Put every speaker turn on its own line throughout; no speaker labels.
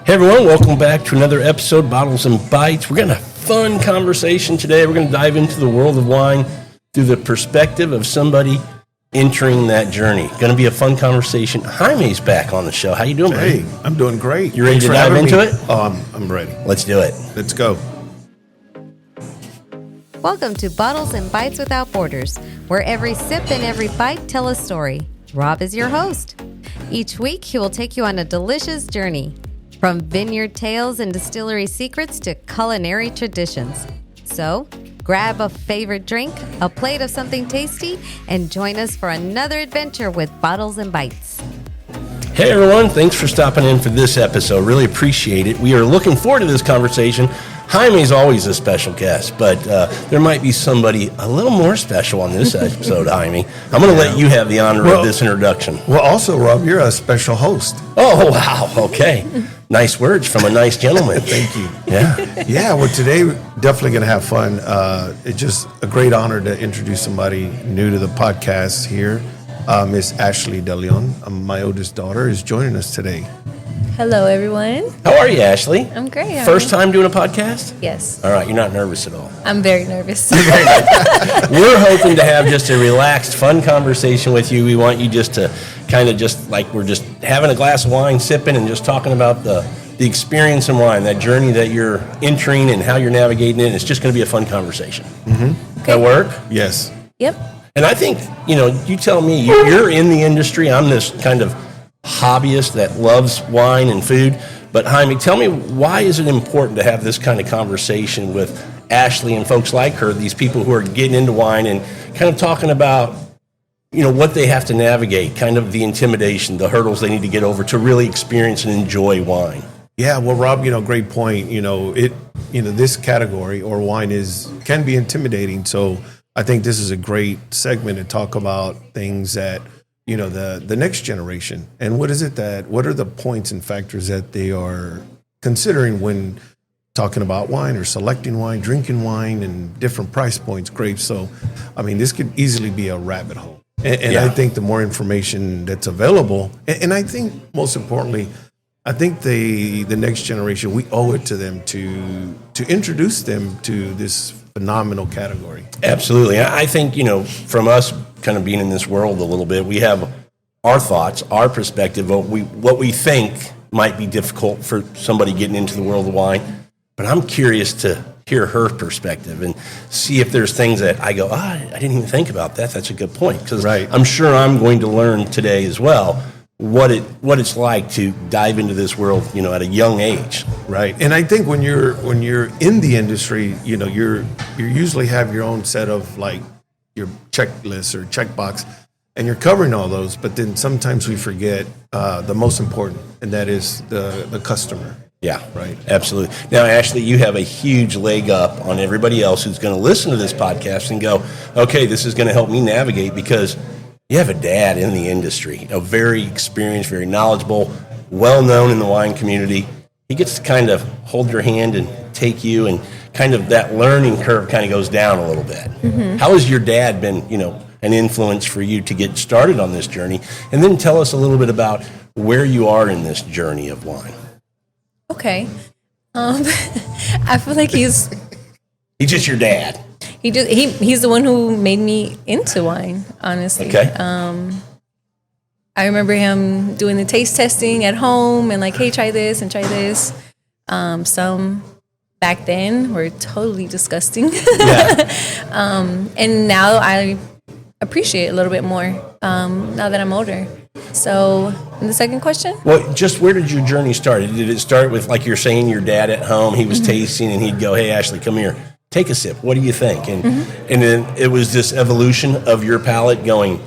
Hey everyone, welcome back to another episode, Bottles and Bites. We're going to have a fun conversation today. We're going to dive into the world of wine through the perspective of somebody entering that journey. Going to be a fun conversation. Jaime's back on the show. How you doing, buddy?
Hey, I'm doing great.
You ready to dive into it?
Oh, I'm ready.
Let's do it.
Let's go.
Welcome to Bottles and Bites Without Borders, where every sip and every bite tell a story. Rob is your host. Each week, he will take you on a delicious journey, from vineyard tales and distillery secrets to culinary traditions. So, grab a favorite drink, a plate of something tasty, and join us for another adventure with Bottles and Bites.
Hey everyone, thanks for stopping in for this episode. Really appreciate it. We are looking forward to this conversation. Jaime's always a special guest, but there might be somebody a little more special on this episode, Jaime. I'm going to let you have the honor of this introduction.
Well, also, Rob, you're a special host.
Oh, wow. Okay. Nice words from a nice gentleman.
Thank you.
Yeah.
Yeah, well, today we're definitely going to have fun. It's just a great honor to introduce somebody new to the podcast here. Miss Ashley Deleon, my oldest daughter, is joining us today.
Hello, everyone.
How are you, Ashley?
I'm great.
First time doing a podcast?
Yes.
All right, you're not nervous at all.
I'm very nervous.
We're hoping to have just a relaxed, fun conversation with you. We want you just to kind of just like we're just having a glass of wine, sipping, and just talking about the experience in wine, that journey that you're entering and how you're navigating it. It's just going to be a fun conversation. Mm-hmm. Okay. That work?
Yes.
Yep.
And I think, you tell me, you're in the industry. I'm this kind of hobbyist that loves wine and food. But Jaime, tell me, why is it important to have this kind of conversation with Ashley and folks like her, these people who are getting into wine and kind of talking about, what they have to navigate, kind of the intimidation, the hurdles they need to get over to really experience and enjoy wine?
Yeah, well, Rob, great point. This category or wine can be intimidating. So I think this is a great segment to talk about things that the next generation, and what are the points and factors that they are considering when talking about wine or selecting wine, drinking wine, and different price points, grapes. So, this could easily be a rabbit hole. And I think the more information that's available, and I think most importantly, I think the next generation, we owe it to them to introduce them to this phenomenal category.
Absolutely. I think, from us kind of being in this world a little bit, we have our thoughts, our perspective of what we think might be difficult for somebody getting into the world of wine. But I'm curious to hear her perspective and see if there's things that I go, I didn't even think about that. That's a good point. Because I'm sure I'm going to learn today as well what it's like to dive into this world, at a young age.
Right. And I think when you're in the industry, you usually have your own set of like your checklists or checkbox, and you're covering all those. But then sometimes we forget the most important, and that is the customer.
Yeah, right. Absolutely. Now, Ashley, you have a huge leg up on everybody else who's going to listen to this podcast and go, okay, this is going to help me navigate, because you have a dad in the industry, a very experienced, very knowledgeable, well-known in the wine community. He gets to kind of hold your hand and take you, and kind of that learning curve kind of goes down a little bit. Mm-hmm. How has your dad been, an influence for you to get started on this journey? And then tell us a little bit about where you are in this journey of wine.
Okay. I feel like he's
just your dad.
He's the one who made me into wine, honestly.
Okay.
I remember him doing the taste testing at home and like, hey, try this and try this. Some back then were totally disgusting.
Yeah.
And now I appreciate it a little bit more now that I'm older. So, and the second question?
Well, just where did your journey start? Did it start with, like you're saying, your dad at home, he was tasting and he'd go, hey, Ashley, come here, take a sip. What do you think? And then it was this evolution of your palate going,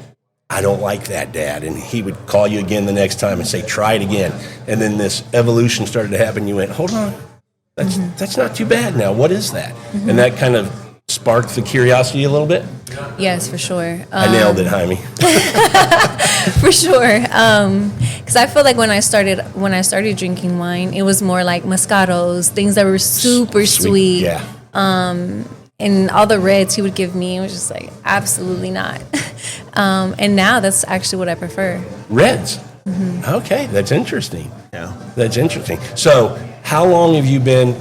I don't like that, Dad. And he would call you again the next time and say, try it again. And then this evolution started to happen. You went, hold on, that's not too bad now. What is that? And that kind of sparked the curiosity a little bit?
Yes, for sure.
I nailed it, Jaime.
For sure. Because I feel like when I started drinking wine, it was more like Moscatos, things that were super sweet.
Yeah.
And all the reds he would give me, it was just like, absolutely not. And now that's actually what I prefer.
Reds? Mm-hmm. Okay, that's interesting.
Yeah.
That's interesting. So how long have you been,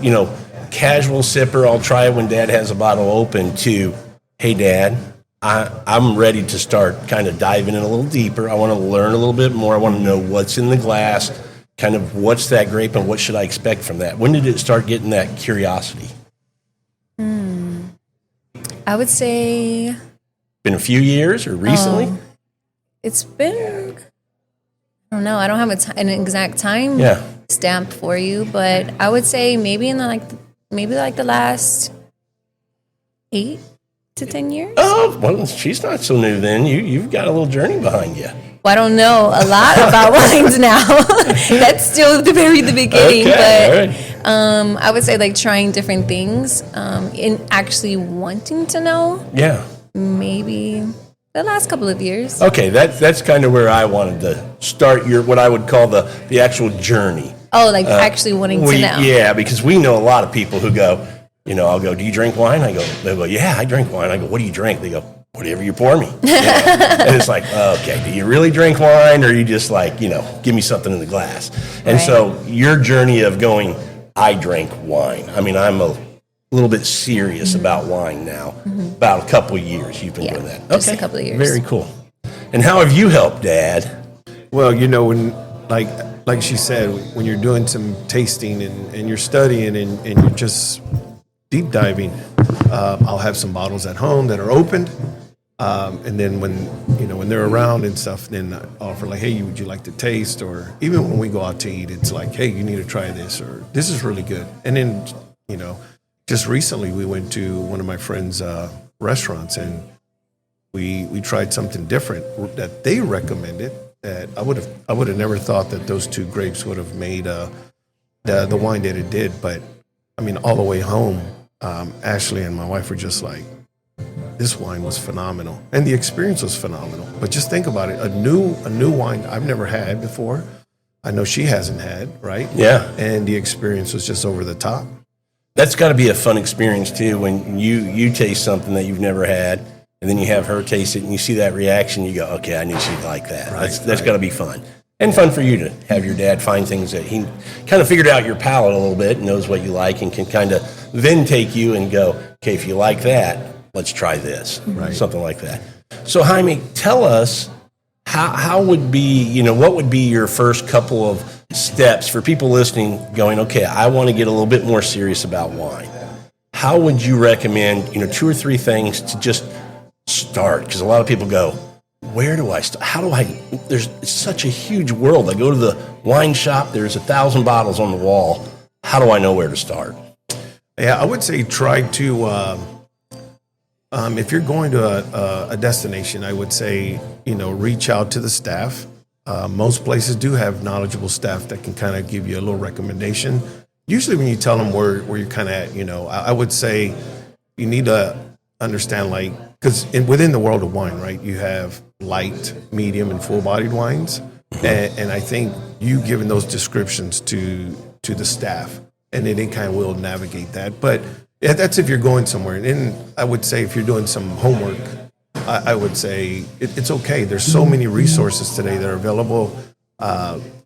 casual sipper, I'll try it when Dad has a bottle open, to, hey, Dad, I'm ready to start kind of diving in a little deeper. I want to learn a little bit more. I want to know what's in the glass, kind of what's that grape and what should I expect from that? When did it start getting that curiosity?
I would say
Been a few years or recently?
it's been, I don't know. I don't have an exact time stamp for you, but I would say maybe in the last 8 to 10 years.
Oh, well, she's not so new then. You've got a little journey behind you.
Well, I don't know a lot about wines now. That's still the beginning.
Okay,
But I would say like trying different things, in actually wanting to know.
Yeah.
Maybe the last couple of years.
Okay, that's kind of where I wanted to start what I would call the actual journey.
Oh, like actually wanting to know.
Yeah, because we know a lot of people who go, I'll go, do you drink wine? They'll go, yeah, I drink wine. I go, what do you drink? They go, whatever you pour me. And it's like, okay, do you really drink wine, or are you just like, give me something in the glass? And so your journey of going, I drink wine. I mean, I'm a little bit serious about wine now. About a couple of years you've been doing that. Okay.
Just a couple of years.
Very cool. And how have you helped, Dad?
Well, when like she said, when you're doing some tasting and you're studying and you're just deep diving, I'll have some bottles at home that are opened. And then when they're around and stuff, then I offer like, hey, would you like to taste? Or even when we go out to eat, it's like, hey, you need to try this, or this is really good. And then, just recently we went to one of my friends' restaurants, and we tried something different that they recommended. That I would have never thought that those two grapes would have made the wine that it did. But I mean, all the way home, Ashley and my wife were just like, this wine was phenomenal, and the experience was phenomenal. But just think about it: a new wine I've never had before. I know she hasn't had, right?
Yeah.
And the experience was just over the top.
That's got to be a fun experience too, when you taste something that you've never had, and then you have her taste it, and you see that reaction. You go, okay, I knew she'd like that.
Right,
that's got to be fun, and fun for you to have your dad find things that he kind of figured out your palate a little bit, and knows what you like, and can kind of then take you and go, okay, if you like that, let's try this, something like that. So Jaime, tell us how would be, what would be your first couple of steps for people listening going, okay, I want to get a little bit more serious about wine. How would you recommend, 2 or 3 things to just start? Because a lot of people go, where do I start? There's such a huge world. I go to the wine shop, there's 1,000 bottles on the wall. How do I know where to start?
Yeah, I would say try to, if you're going to a destination, I would say, reach out to the staff. Most places do have knowledgeable staff that can kind of give you a little recommendation. Usually when you tell them where you're kind of at, I would say you need to understand, because within the world of wine, right, you have light, medium, and full-bodied wines. And I think you giving those descriptions to the staff, and then they kind of will navigate that. But that's if you're going somewhere. And then I would say if you're doing some homework, I would say it's okay. There's so many resources today that are available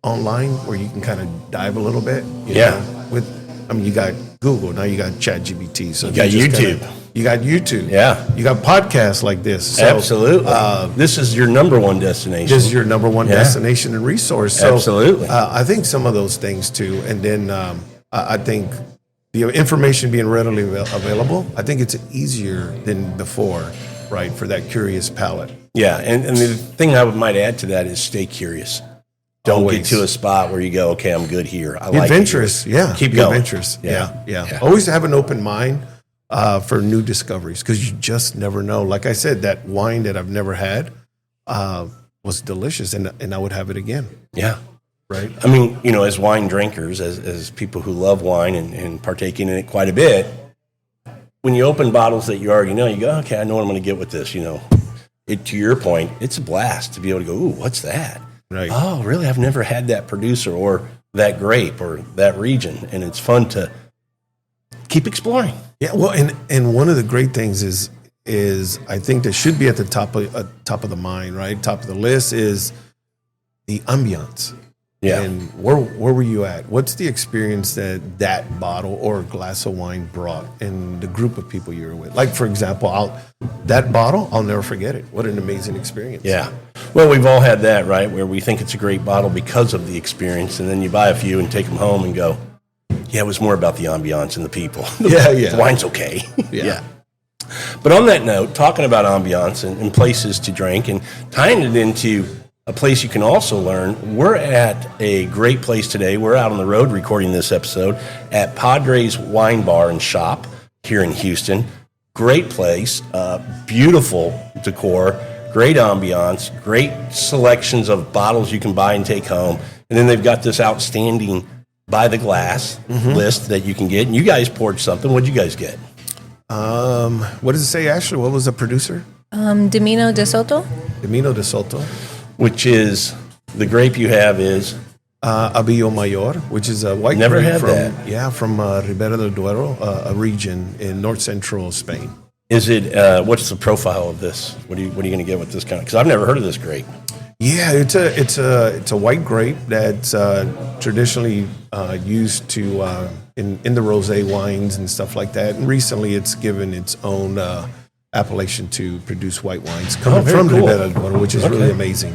online where you can kind of dive a little bit. You got Google, now you got ChatGPT. So
you got YouTube.
You got YouTube.
Yeah.
You got podcasts like this. So,
absolutely. This is your number one destination.
This is your number one destination and resource. So,
absolutely.
I think some of those things too. And then I think the information being readily available, I think it's easier than before, right, for that curious palate.
Yeah, and the thing I might add to that is stay curious. Don't get to a spot where you go, okay, I'm good here. I like
adventurous,
keep going.
Adventurous, yeah. Always have an open mind for new discoveries, because you just never know. Like I said, that wine that I've never had was delicious, and I would have it again.
Yeah.
Right.
I mean, as wine drinkers, as people who love wine and partaking in it quite a bit, when you open bottles that you already know, you go, okay, I know what I'm going to get with this. To your point, it's a blast to be able to go, ooh, what's that?
Right.
Oh, really? I've never had that producer or that grape or that region, and it's fun to keep exploring.
Yeah. Well, and one of the great things is I think that should be at the top of the mind, right? Top of the list is the ambiance.
Yeah.
And where were you at? What's the experience that bottle or glass of wine brought in the group of people you were with? Like, for example, that bottle, I'll never forget it. What an amazing experience.
Yeah. Well, we've all had that, right? Where we think it's a great bottle because of the experience, and then you buy a few and take them home and go, yeah, it was more about the ambiance and the people.
Yeah.
The wine's okay.
Yeah.
But on that note, talking about ambiance and places to drink and tying it into a place you can also learn, we're at a great place today. We're out on the road recording this episode at Padres Wine Bar and Shop here in Houston. Great place, beautiful decor, great ambiance, great selections of bottles you can buy and take home. And then they've got this outstanding by the glass list that you can get. And you guys poured something. What'd you guys get?
What does it say, Ashley? What was the producer?
Dimino de Soto.
Dimino de Soto.
Which is, the grape you have is?
Abillo Mayor, which is a white
Never
grape
had
from,
that.
Yeah, from Ribera del Duero, a region in north central Spain.
Is it, what's the profile of this? What are you going to get with this kind of, because I've never heard of this grape.
Yeah, it's a white grape that's traditionally used to in the rosé wines and stuff like that. And recently, it's given its own appellation to produce white wines coming
very
from
cool.
Ribera del Duero, which is really amazing.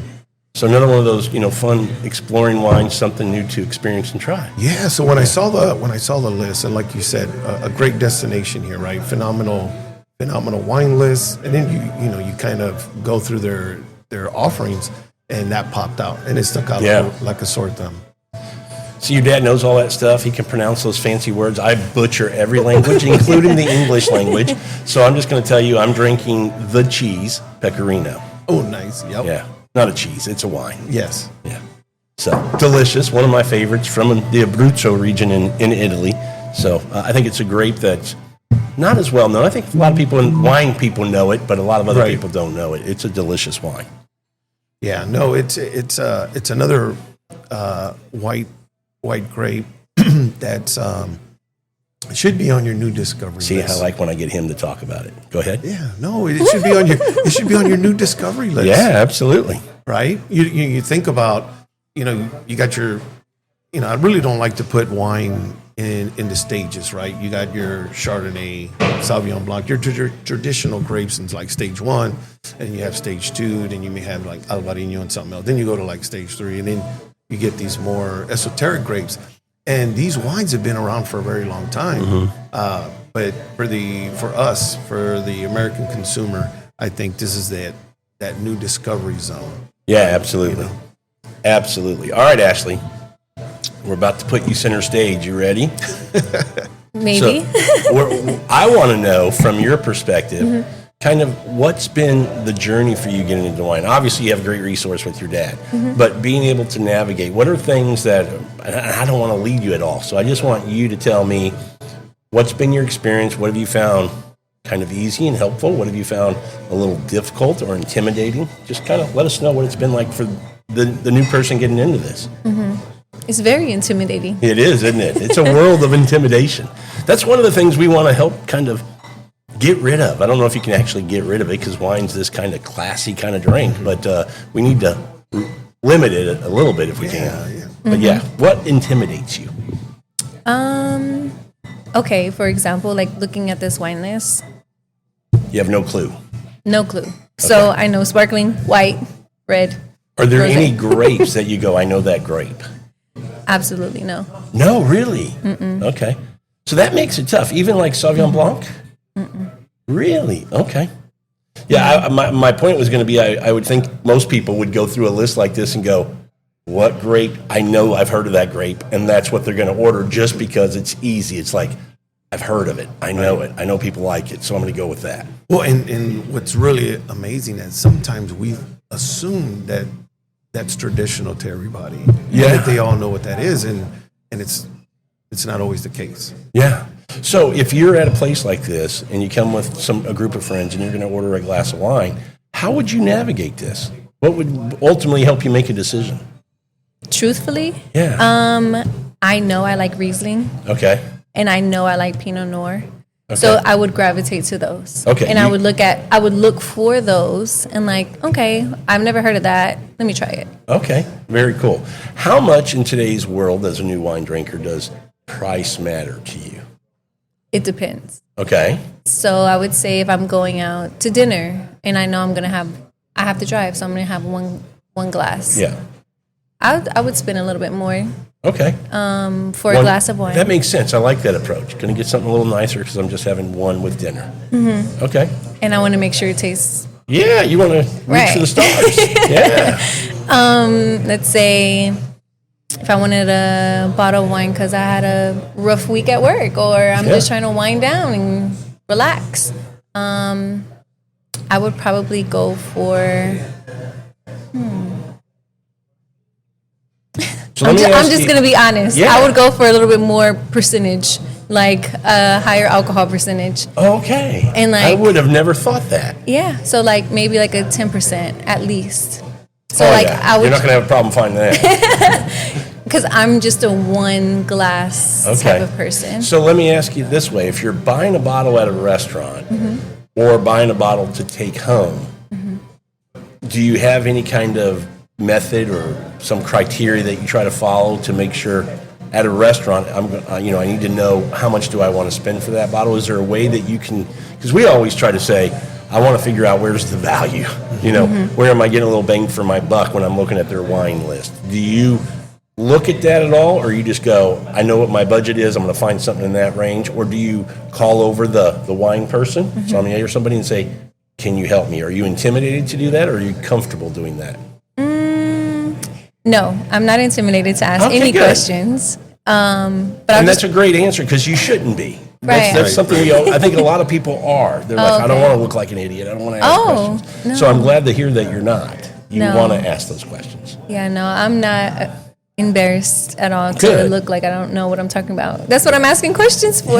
So another one of those, fun exploring wines, something new to experience and try.
Yeah. So when I saw the list, and like you said, a great destination here, right? Phenomenal wine list, and then you kind of go through their offerings. And that popped out, and it stuck out like a sore thumb.
So your dad knows all that stuff. He can pronounce those fancy words. I butcher every language, including the English language. So I'm just going to tell you, I'm drinking the cheese Pecorino.
Oh, nice. Yep.
Yeah, not a cheese. It's a wine.
Yes.
Yeah. So delicious. One of my favorites from the Abruzzo region in Italy. So I think it's a grape that's not as well known. I think a lot of people, wine people know it, but a lot of other people don't know it. It's a delicious wine.
Yeah, no, it's another white grape that's should be on your new discovery
See,
list.
I like when I get him to talk about it. Go ahead.
Yeah, no, it should be on your new discovery list.
Yeah, absolutely.
Right? You think about, you got your, I really don't like to put wine in the stages, right? You got your Chardonnay, Sauvignon Blanc, your traditional grapes in like stage 1, and you have stage 2, then you may have like Albarino and something else. Then you go to like stage 3, and then you get these more esoteric grapes. And these wines have been around for a very long time. But for the American consumer, I think this is that new discovery zone.
Yeah, absolutely. Absolutely. All right, Ashley. We're about to put you center stage. You ready?
Maybe.
So, I want to know from your perspective, kind of what's been the journey for you getting into wine? Obviously, you have a great resource with your dad, but being able to navigate, what are things that, I don't want to lead you at all, so I just want you to tell me what's been your experience, what have you found kind of easy and helpful, what have you found a little difficult or intimidating? Just kind of let us know what it's been like for the new person getting into this.
It's very intimidating.
It is, isn't it? It's a world of intimidation. That's one of the things we want to help kind of get rid of. I don't know if you can actually get rid of it because wine's this kind of classy kind of drink, but we need to limit it a little bit if we can.
Yeah.
But yeah, what intimidates you?
Okay, for example, like looking at this wine list,
You have no clue.
no clue. So I know sparkling, white, red.
Are there
rosé.
any grapes that you go, I know that grape?
Absolutely no.
No, really? Okay. So that makes it tough. Even like Sauvignon Blanc? Really? Okay. Yeah, my point was going to be, I would think most people would go through a list like this and go, what grape? I know I've heard of that grape, and that's what they're going to order just because it's easy. It's like, I've heard of it. I know it. I know people like it, so I'm going to go with that.
Well, and what's really amazing is sometimes we assume that that's traditional to everybody.
Yeah.
That they all know what that is, and it's not always the case.
Yeah. So if you're at a place like this and you come with a group of friends and you're going to order a glass of wine, how would you navigate this? What would ultimately help you make a decision?
Truthfully,
Yeah.
I know I like Riesling
Okay.
and I know I like Pinot Noir.
Okay.
So I would gravitate to those.
Okay.
And I would look for those and like, okay, I've never heard of that. Let me try it.
Okay. Very cool. How much in today's world as a new wine drinker does price matter to you?
It depends.
Okay.
So I would say if I'm going out to dinner and I know I have to drive, so I'm going to have one glass.
Yeah.
I would spend a little bit more.
Okay.
For a glass of wine.
That makes sense. I like that approach. Going to get something a little nicer because I'm just having one with dinner. Mm-hmm. Okay.
And I want to make sure it tastes.
Yeah, you want to reach for the stars. Yeah.
Let's say if I wanted a bottle of wine because I had a rough week at work, or I'm just trying to wind down and relax, I would probably go for.
So
I'm just going to be honest.
Yeah.
I would go for a little bit more percentage, like a higher alcohol percentage.
Okay.
And
I would have never thought that.
Yeah. So like maybe like a 10% at least. So
I would. You're not going to have a problem finding that.
Because I'm just a one glass type of person.
So let me ask you this way. If you're buying a bottle at a restaurant or buying a bottle to take home, do you have any kind of method or some criteria that you try to follow to make sure at a restaurant, I need to know how much do I want to spend for that bottle? Is there a way that you can, because we always try to say, I want to figure out where's the value, where am I getting a little bang for my buck when I'm looking at their wine list? Do you look at that at all, or you just go, I know what my budget is, I'm going to find something in that range, or do you call over the wine person, sommelier or somebody, and say, can you help me? Are you intimidated to do that, or are you comfortable doing that?
No, I'm not intimidated to ask any questions.
That's a great answer because you shouldn't be.
Right.
That's something I think a lot of people are. They're like, I don't want to look like an idiot. I don't want to ask questions.
No.
So I'm glad to hear that you're not. You want to ask those questions.
Yeah, no, I'm not embarrassed at all to look like I don't know what I'm talking about. That's what I'm asking questions for.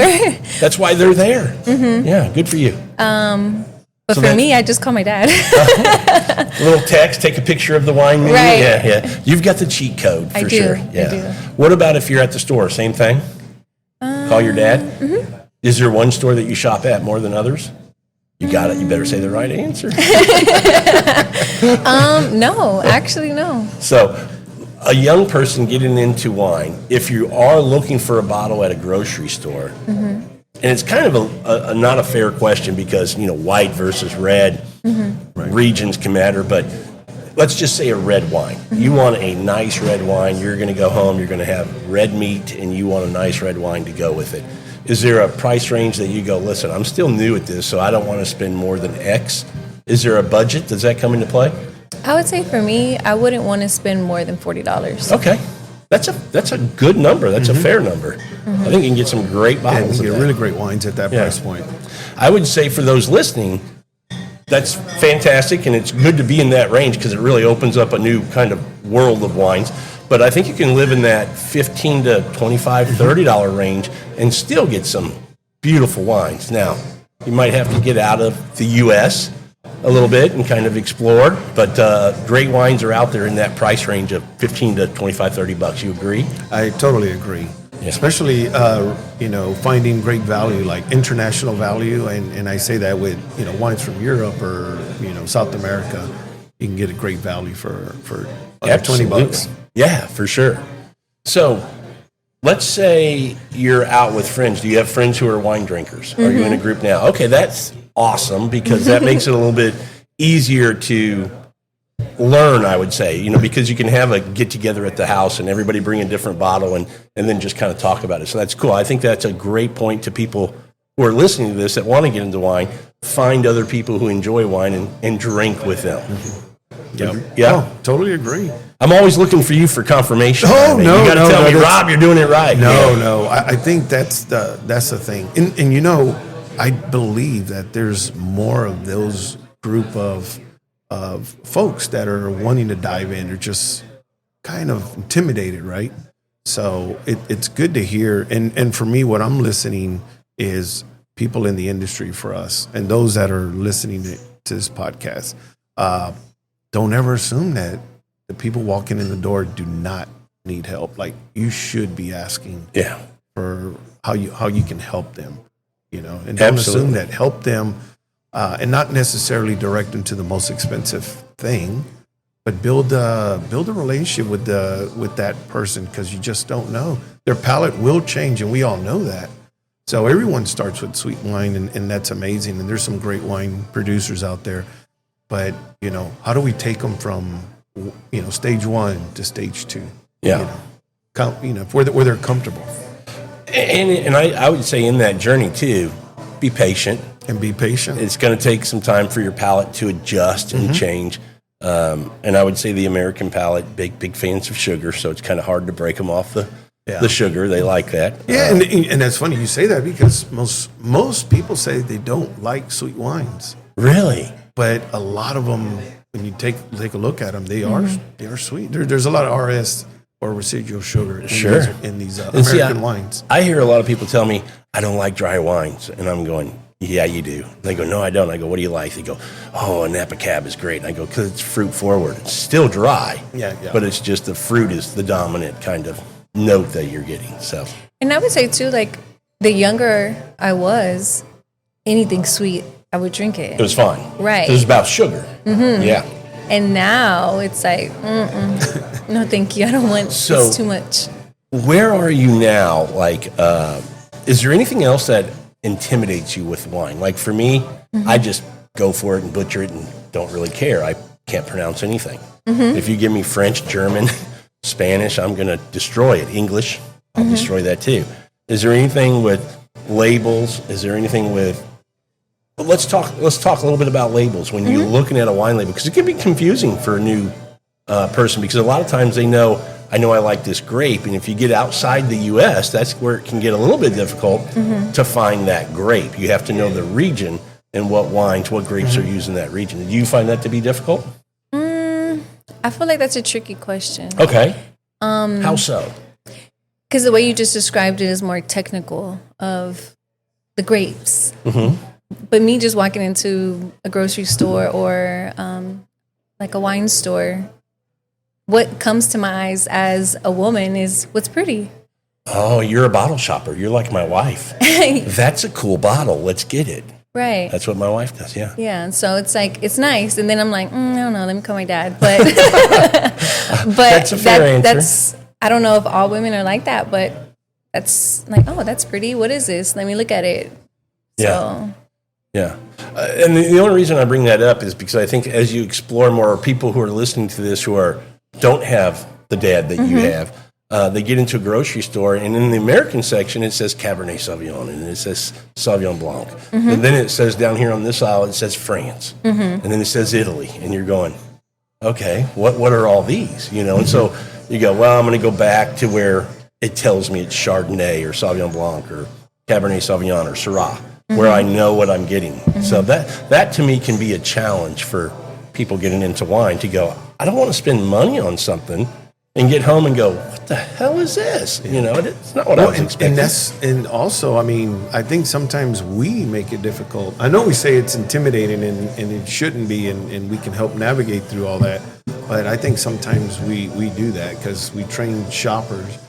That's why they're there. Yeah, good for you.
But for me, I just call my dad.
A little text, take a picture of the wine menu.
Right.
Yeah. You've got the cheat code for sure. Yeah.
I do.
What about if you're at the store? Same thing? Call your dad? Is there one store that you shop at more than others? You got it. You better say the right answer.
No, actually, no.
So a young person getting into wine, if you are looking for a bottle at a grocery store, and it's kind of a not a fair question because, white versus red regions can matter, but let's just say a red wine. You want a nice red wine. You're going to go home. You're going to have red meat, and you want a nice red wine to go with it. Is there a price range that you go, listen, I'm still new at this, so I don't want to spend more than X? Is there a budget? Does that come into play?
I would say for me, I wouldn't want to spend more than $40.
Okay. That's a good number. That's a fair number. I think you can get some great bottles.
And you get really great wines at that price point.
I would say for those listening, that's fantastic, and it's good to be in that range because it really opens up a new kind of world of wines. But I think you can live in that $15 to $25, $30 range and still get some beautiful wines. Now, you might have to get out of the U.S. a little bit and kind of explore, but great wines are out there in that price range of $15 to $25, $30. You agree?
I totally agree. Yeah. Especially, finding great value, like international value. And I say that with, wines from Europe or, South America, you can get a great value for under $20.
Yeah, for sure. So let's say you're out with friends. Do you have friends who are wine drinkers? Are you in a group now? Okay, that's awesome because that makes it a little bit easier to learn, I would say, because you can have a get together at the house and everybody bring a different bottle and then just kind of talk about it. So that's cool. I think that's a great point to people who are listening to this that want to get into wine. Find other people who enjoy wine and drink with them. Yeah.
Oh, totally agree.
I'm always looking for you for confirmation.
Oh, no,
you got to tell me, Rob, you're doing it right.
No. I think that's the thing. And I believe that there's more of those group of folks that are wanting to dive in or just kind of intimidated, right? So it's good to hear. And for me, what I'm listening is people in the industry for us and those that are listening to this podcast. Don't ever assume that the people walking in the door do not need help. Like, you should be asking for how you can help them. and don't assume that. Help them, and not necessarily direct them to the most expensive thing, but build a relationship with that person, because you just don't know. Their palate will change, and we all know that. So everyone starts with sweet wine, and that's amazing. And there's some great wine producers out there. But, how do we take them from, stage 1 to stage 2?
Yeah.
Where they're comfortable.
And I would say in that journey, too, be patient.
And be patient.
It's going to take some time for your palate to adjust and change. And I would say the American palate, big fans of sugar, so it's kind of hard to break them off the sugar. They like that.
Yeah, and that's funny you say that, because most people say they don't like sweet wines.
Really?
But a lot of them, when you take a look at them, they are sweet. There's a lot of RS or residual sugar in these American wines.
I hear a lot of people tell me, I don't like dry wines. And I'm going, yeah, you do. They go, no, I don't. I go, what do you like? They go, oh, a Napa Cab is great. And I go, because it's fruit forward. It's still dry, but it's just the fruit is the dominant kind of note that you're getting. So,
and I would say too, like the younger I was, anything sweet, I would drink it.
It was fine.
Right.
It was about sugar. Mm-hmm. Yeah.
And now it's like, no, thank you. I don't want it's too much.
Where are you now? Like, is there anything else that intimidates you with wine? Like for me, I just go for it and butcher it and don't really care. I can't pronounce anything. If you give me French, German, Spanish, I'm going to destroy it. English, I'll destroy that too. Is there anything with labels? Is there anything with... Let's talk a little bit about labels when you're looking at a wine label, because it can be confusing for a new person, because a lot of times I know I like this grape, and if you get outside the U.S., that's where it can get a little bit difficult to find that grape. You have to know the region and what grapes are used in that region. Do you find that to be difficult?
I feel like that's a tricky question.
Okay. How so?
Because the way you just described it is more technical of the grapes. But me just walking into a grocery store or like a wine store, what comes to my eyes as a woman is what's pretty.
Oh, you're a bottle shopper. You're like my wife. That's a cool bottle. Let's get it.
Right.
That's what my wife does, yeah.
Yeah, and so it's like, it's nice. And then I'm like, I don't know, let me call my dad. But
that's a fair answer.
I don't know if all women are like that, but that's like, oh, that's pretty. What is this? Let me look at it.
Yeah. Yeah. And the only reason I bring that up is because I think as you explore more, people who are listening to this who don't have the dad that you have, they get into a grocery store, and in the American section, it says Cabernet Sauvignon, and it says Sauvignon Blanc. And then it says down here on this aisle, it says France. And then it says Italy. And you're going, okay, what are all these? And so you go, well, I'm going to go back to where it tells me it's Chardonnay or Sauvignon Blanc or Cabernet Sauvignon or Syrah, where I know what I'm getting. So that to me can be a challenge for people getting into wine, to go, I don't want to spend money on something and get home and go, what the hell is this? It's not what I was expecting.
And also, I think sometimes we make it difficult. I know we say it's intimidating and it shouldn't be, and we can help navigate through all that. But I think sometimes we do that because we train shoppers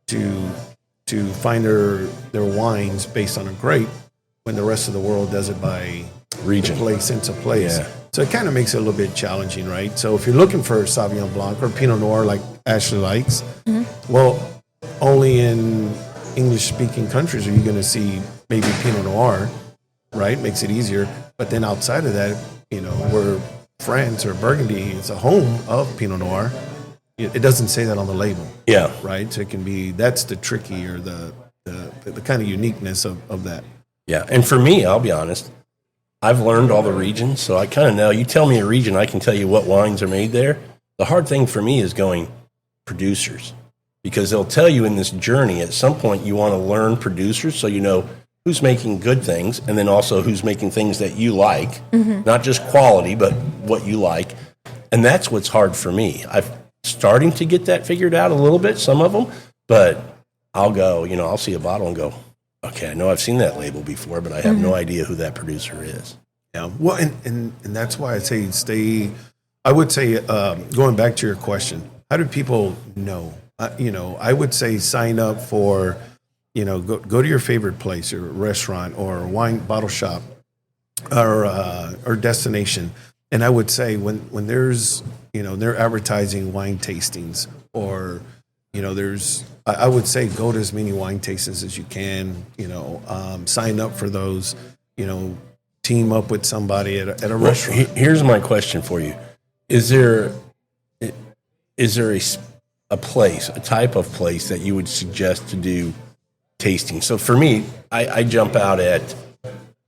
to find their wines based on a grape, when the rest of the world does it by
region,
sense of place.
Yeah.
So it kind of makes it a little bit challenging, right? So if you're looking for Sauvignon Blanc or Pinot Noir like Ashley likes, well, only in English-speaking countries are you going to see maybe Pinot Noir, right? Makes it easier. But then outside of that, where France or Burgundy is a home of Pinot Noir, it doesn't say that on the label.
Yeah.
Right? So it can be, that's the tricky or the kind of uniqueness of that.
Yeah. And for me, I'll be honest, I've learned all the regions, so I kind of know. You tell me a region, I can tell you what wines are made there. The hard thing for me is going producers, because they'll tell you in this journey, at some point you want to learn producers so you know who's making good things, and then also who's making things that you like, not just quality, but what you like. And that's what's hard for me. I'm starting to get that figured out a little bit, some of them, but I'll go, I'll see a bottle and go, okay, I know I've seen that label before, but I have no idea who that producer is.
Yeah, well, and that's why I say I would say, going back to your question, how do people know? I would say sign up for go to your favorite place or restaurant or wine bottle shop or destination. And I would say when there's, they're advertising wine tastings or, I would say go to as many wine tastings as you can, sign up for those, team up with somebody at a restaurant.
Here's my question for you. Is there a place, a type of place that you would suggest to do tasting? So for me, I jump out at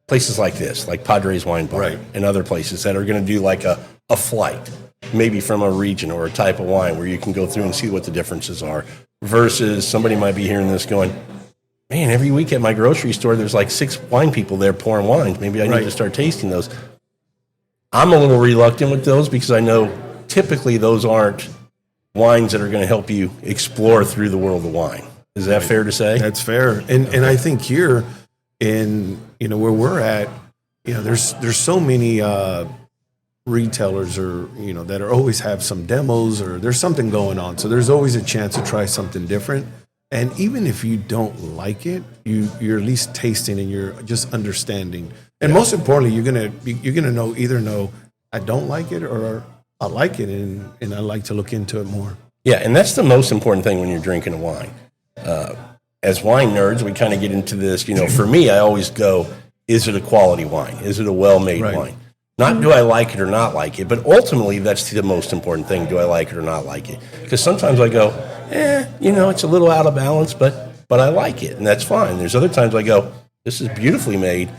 places like this, like Padres Wine Bar,
right,
and other places that are going to do like a flight, maybe from a region or a type of wine where you can go through and see what the differences are, versus somebody might be hearing this going, man, every week at my grocery store, there's like 6 wine people there pouring wines. Maybe I need to start tasting those. I'm a little reluctant with those because I know typically those aren't wines that are going to help you explore through the world of wine. Is that fair to say?
That's fair. And I think here in, where we're at, there's so many retailers or, that are always have some demos or there's something going on. So there's always a chance to try something different. And even if you don't like it, you're at least tasting and you're just understanding. And most importantly, you're gonna know I don't like it or I like it and I like to look into it more.
Yeah, and that's the most important thing when you're drinking a wine. As wine nerds, we kind of get into this. For me, I always go, is it a quality wine? Is it a well-made wine? Not do I like it or not like it, but ultimately that's the most important thing. Do I like it or not like it? Because sometimes I go, it's a little out of balance, but I like it, and that's fine. There's other times I go, this is beautifully made,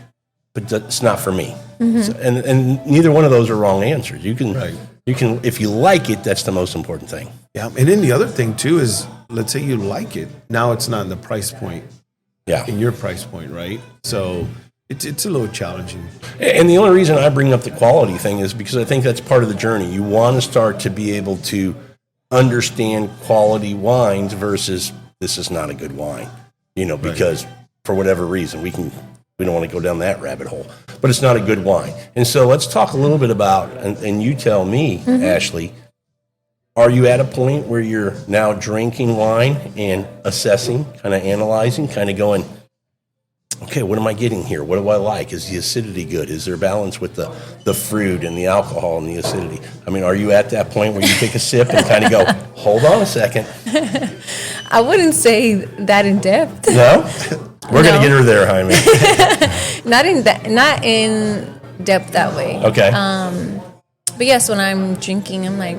but it's not for me. Mm-hmm. So, and neither one of those are wrong answers. You can, if you like it, that's the most important thing.
Yeah, and then the other thing too is, let's say you like it. Now it's not in the price point.
Yeah,
in your price point, right? So it's a little challenging.
And the only reason I bring up the quality thing is because I think that's part of the journey. You want to start to be able to understand quality wines versus this is not a good wine, because for whatever reason we don't want to go down that rabbit hole, but it's not a good wine. And so let's talk a little bit about, and you tell me, Ashley, are you at a point where you're now drinking wine and assessing, kind of analyzing, kind of going, okay, what am I getting here? What do I like? Is the acidity good? Is there balance with the fruit and the alcohol and the acidity? I mean, are you at that point where you take a sip and kind of go, hold on a second?
I wouldn't say that in depth.
No? We're going to get her there, Jaime.
Not in depth that way.
Okay.
But yes, when I'm drinking, I'm like,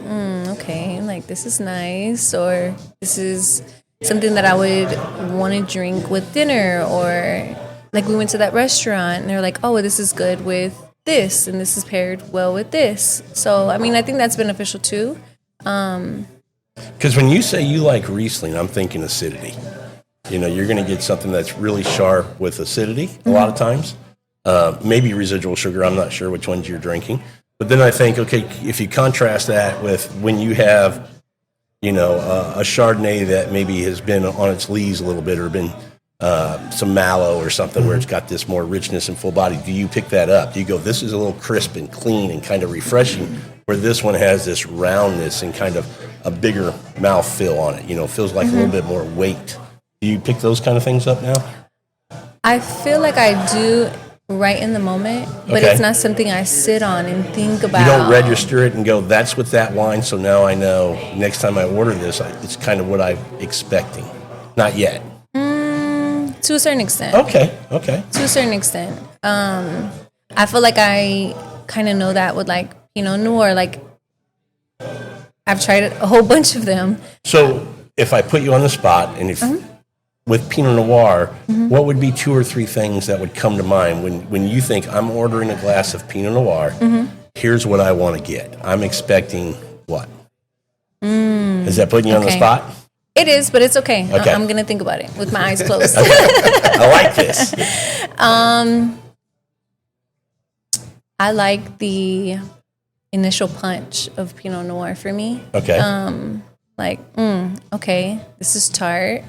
okay, like this is nice, or this is something that I would want to drink with dinner, or like we went to that restaurant and they're like, oh, this is good with this, and this is paired well with this. So, I mean, I think that's beneficial too.
Because when you say you like Riesling, I'm thinking acidity. You're going to get something that's really sharp with acidity a lot of times. Maybe residual sugar. I'm not sure which ones you're drinking. But then I think, okay, if you contrast that with when you have, a Chardonnay that maybe has been on its lees a little bit or been some mallow or something where it's got this more richness and full body, do you pick that up? Do you go, this is a little crisp and clean and kind of refreshing, where this one has this roundness and kind of a bigger mouthfeel on it, feels like a little bit more weight. Do you pick those kind of things up now?
I feel like I do right in the moment, but it's not something I sit on and think about.
You don't register it and go, that's with that wine, so now I know next time I order this, it's kind of what I'm expecting. Not yet.
To a certain extent.
Okay.
To a certain extent. I feel like I kind of know that with like Pinot Noir. Like I've tried a whole bunch of them.
So if I put you on the spot, and if with Pinot Noir, what would be 2 or 3 things that would come to mind when you think I'm ordering a glass of Pinot Noir? Here's what I want to get. I'm expecting what? Is that putting you on the spot?
It is, but it's okay. I'm going to think about it with my eyes closed.
I like this.
I like the initial punch of Pinot Noir for me.
Okay.
Okay, this is tart.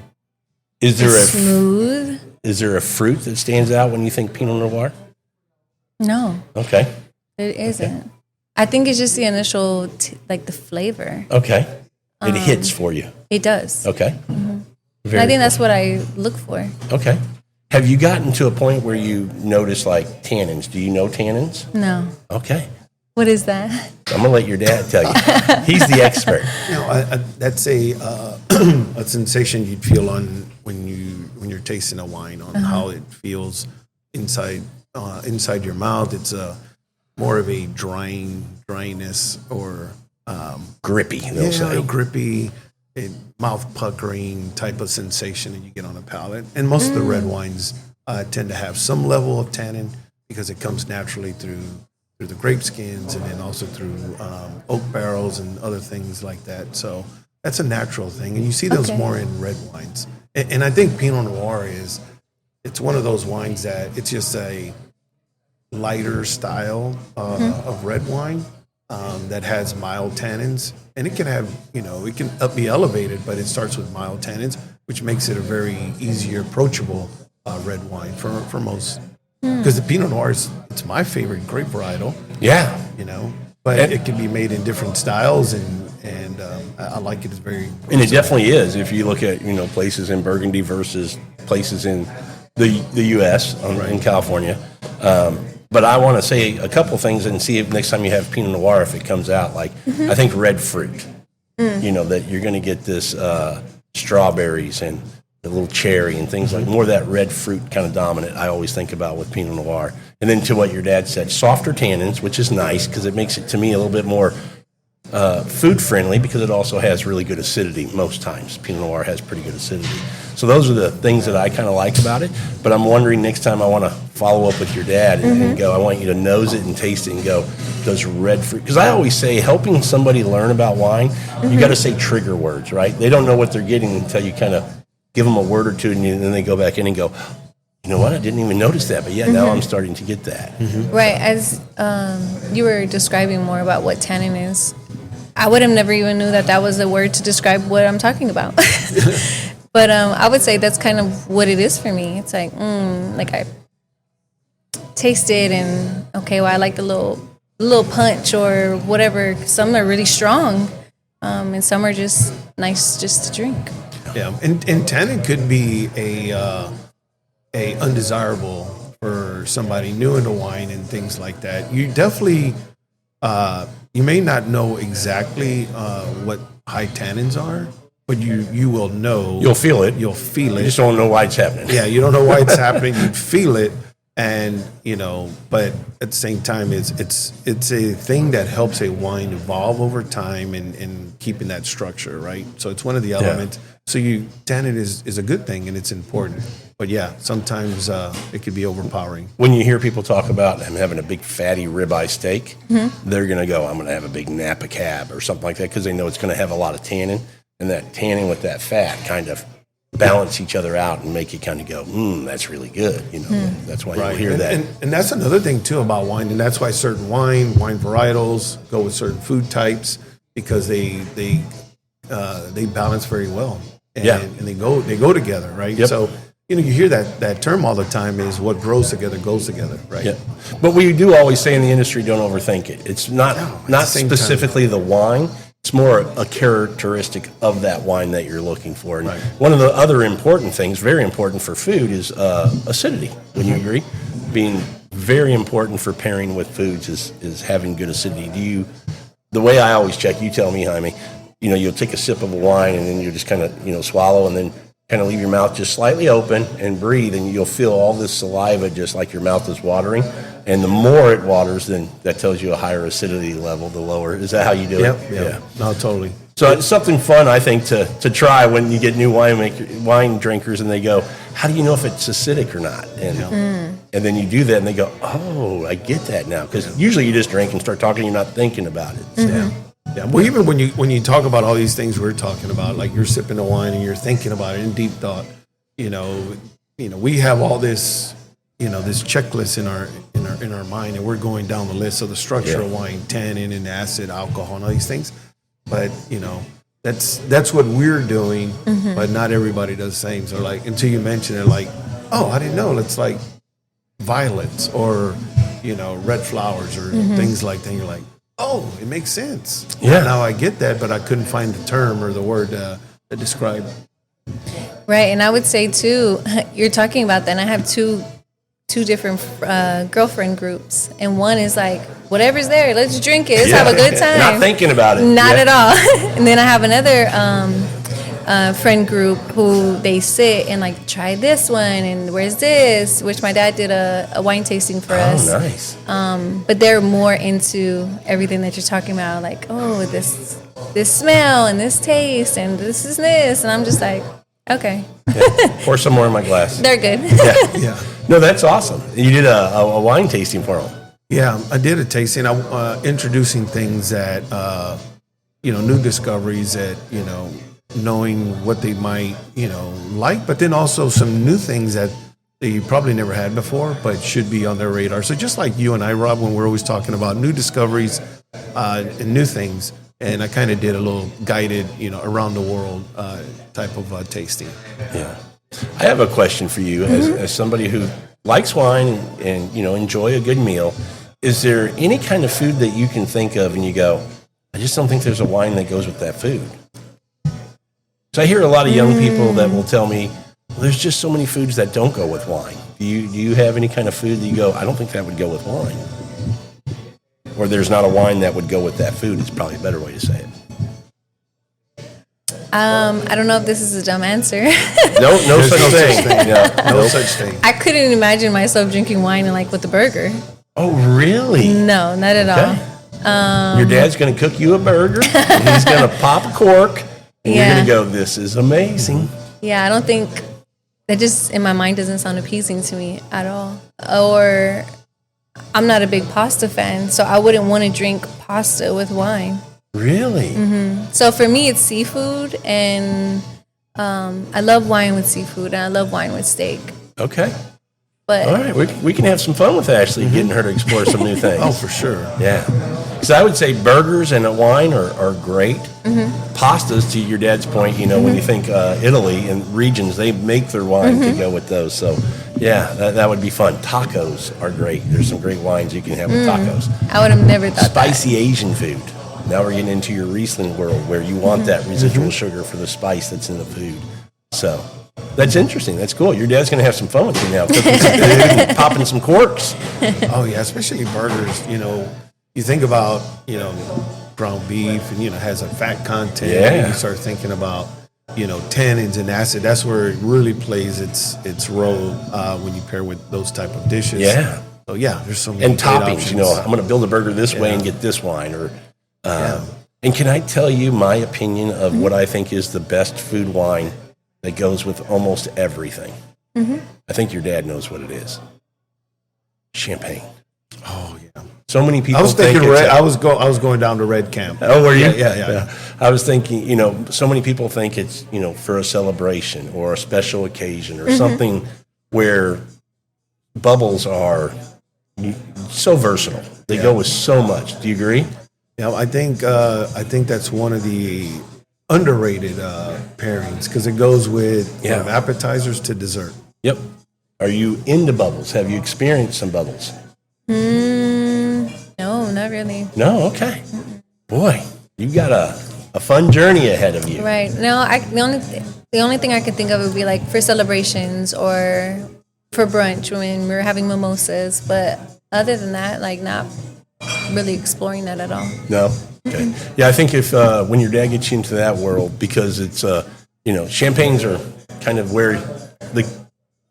Is there
smooth?
Is there a fruit that stands out when you think Pinot Noir?
No.
Okay.
It isn't. Okay. I think it's just the initial, the flavor.
Okay. It hits for you.
It does.
Okay.
And I think that's what I look for.
Okay. Have you gotten to a point where you notice like tannins? Do you know tannins?
No.
Okay.
What is that?
I'm gonna let your dad tell you. He's the expert.
That's a a sensation you'd feel on when you're tasting a wine, on how it feels inside your mouth. It's more of a dryness or
Grippy, they'll say.
Grippy, mouth puckering type of sensation that you get on a palate. And most of the red wines tend to have some level of tannin because it comes naturally through the grape skins and then also through oak barrels and other things like that. So that's a natural thing. And you see those more in red wines. And I think Pinot Noir it's one of those wines that it's just a lighter style of red wine that has mild tannins. And it can have, it can be elevated, but it starts with mild tannins, which makes it a very easier, approachable red wine for most. Because the Pinot Noir it's my favorite grape varietal.
Yeah.
But it can be made in different styles, and I like it. It's very versatile.
And it definitely is. If you look at places in Burgundy versus places in the U.S. In California. But I want to say a couple things and see if next time you have Pinot Noir, if it comes out like I think red fruit. That you're going to get this strawberries and the little cherry and things like more of that red fruit kind of dominant. I always think about with Pinot Noir. And then to what your dad said, softer tannins, which is nice because it makes it to me a little bit more food friendly because it also has really good acidity most times. Pinot Noir has pretty good acidity. So those are the things that I kind of like about it. But I'm wondering next time I want to follow up with your dad and go, I want you to nose it and taste it and go, does red fruit? Because I always say helping somebody learn about wine, you got to say trigger words, right? They don't know what they're getting until you kind of give them a word or two and then they go back in and go, you know what, I didn't even notice that. But now I'm starting to get that.
Right. As you were describing more about what tannin is, I would have never even knew that was a word to describe what I'm talking about. But I would say that's kind of what it is for me. It's like I taste it and I like the little punch or whatever. Some are really strong, and some are just nice just to drink.
Yeah, and tannin could be a undesirable for somebody new into wine and things like that. You definitely you may not know exactly what high tannins are, but you will know.
You'll feel it.
You'll feel it.
You just don't know why it's happening.
Yeah, you don't know why it's happening. You feel it, and but at the same time, it's a thing that helps a wine evolve over time and keeping that structure, right? So it's one of the elements. So tannin is a good thing and it's important. But yeah, sometimes it could be overpowering.
When you hear people talk about them having a big fatty ribeye steak, they're going to go, I'm going to have a big Napa Cab or something like that because they know it's going to have a lot of tannin. And that tannin with that fat kind of balance each other out and make you kind of go, that's really good. That's why you hear that.
And that's another thing too about wine. And that's why certain wine varietals go with certain food types because they balance very well. And they go together, right?
Yep. So
you hear that term all the time is what grows together goes together, right?
Yeah. But we do always say in the industry, don't overthink it. It's not specifically the wine. It's more a characteristic of that wine that you're looking for. And one of the other important things, very important for food, is acidity. Would you agree? Being very important for pairing with foods is having good acidity. The way I always check, you tell me, Jaime, you'll take a sip of a wine and then you just kind of, swallow and then kind of leave your mouth just slightly open and breathe, and you'll feel all this saliva just like your mouth is watering. And the more it waters, then that tells you a higher acidity level, the lower. Is that how you do it?
Yeah. No, totally.
So it's something fun, I think, to try when you get new wine drinkers and they go, how do you know if it's acidic or not? And then you do that and they go, oh, I get that now. Because usually you just drink and start talking, you're not thinking about it. So.
Yeah. Well, even when you talk about all these things we're talking about, like you're sipping a wine and you're thinking about it in deep thought, we have all this, this checklist in our mind, and we're going down the list of the structure of wine, tannin and acid, alcohol, and all these things. But that's what we're doing, but not everybody does the same. So like until you mention it, like, oh, I didn't know. It's like violets or red flowers or things like that. And you're like, oh, it makes sense. Yeah. Now I get that, but I couldn't find the term or the word to describe.
Right, and I would say too, you're talking about that, and I have two different girlfriend groups, and one is like, whatever's there, let's drink it, let's have a good time.
Not thinking about it.
Not at all. And then I have another friend group who they sit and like, try this one, and where's this? Which my dad did a wine tasting for us.
Oh, nice.
But they're more into everything that you're talking about, like, oh, this smell and this taste and this is this, and I'm just like, okay.
Yeah. Pour some more in my glass.
They're good.
Yeah.
No, that's awesome. You did a wine tasting for them.
Yeah, I did a tasting. Introducing things that, new discoveries that, knowing what they might, like, but then also some new things that they probably never had before, but should be on their radar. So just like you and I, Rob, when we're always talking about new discoveries and new things, and I kind of did a little guided, around the world type of tasting.
Yeah. I have a question for you as somebody who likes wine and enjoy a good meal. Is there any kind of food that you can think of and you go, I just don't think there's a wine that goes with that food? So I hear a lot of young people that will tell me, well, there's just so many foods that don't go with wine. Do you have any kind of food that you go, I don't think that would go with wine? Or there's not a wine that would go with that food is probably a better way to say it.
I don't know if this is a dumb answer.
No such thing.
No such thing.
I couldn't imagine myself drinking wine and like with a burger.
Oh, really?
No, not at all.
Your dad's going to cook you a burger. And he's going to pop a cork. And you're going to go, this is amazing.
Yeah, I don't think that just in my mind doesn't sound appeasing to me at all. Or I'm not a big pasta fan, so I wouldn't want to drink pasta with wine.
Really?
Mm-hmm. So for me, it's seafood, and I love wine with seafood, and I love wine with steak.
Okay.
But
all right, we can have some fun with Ashley, getting her to explore some new things.
Oh, for sure.
Yeah. Because I would say burgers and a wine are great. Pastas, to your dad's point, when you think Italy and regions, they make their wine to go with those. So, yeah, that would be fun. Tacos are great. There's some great wines you can have with tacos.
I would have never thought
Spicy Asian food. Now we're getting into your Riesling world where you want that residual sugar for the spice that's in the food. So that's interesting. That's cool. Your dad's going to have some fun with you now, cooking some food and popping some corks.
Oh, yeah, especially burgers. You think about, ground beef and, has a fat content.
Yeah.
And you start thinking about, tannins and acid. That's where it really plays its role when you pair with those type of dishes.
Yeah.
So, yeah, there's some
And
great
toppings.
options.
I'm going to build a burger this way and get this wine. And can I tell you my opinion of what I think is the best food wine that goes with almost everything? I think your dad knows what it is. Champagne.
Oh, yeah.
So many people
I was thinking
think
red. I was going down to red camp.
Oh, were you?
Yeah.
I was thinking, so many people think it's, for a celebration or a special occasion or something where bubbles are so versatile. They go with so much. Do you agree?
Yeah, I think that's one of the underrated pairings because it goes with from appetizers to dessert.
Yep. Are you into bubbles? Have you experienced some bubbles?
No, not really.
No? Okay. Boy, you've got a fun journey ahead of you.
Right. No, the only thing I could think of would be like for celebrations or for brunch when we're having mimosas. But other than that, like not really exploring that at all.
No? Okay. Yeah, I think if when your dad gets you into that world, because it's, champagnes are kind of where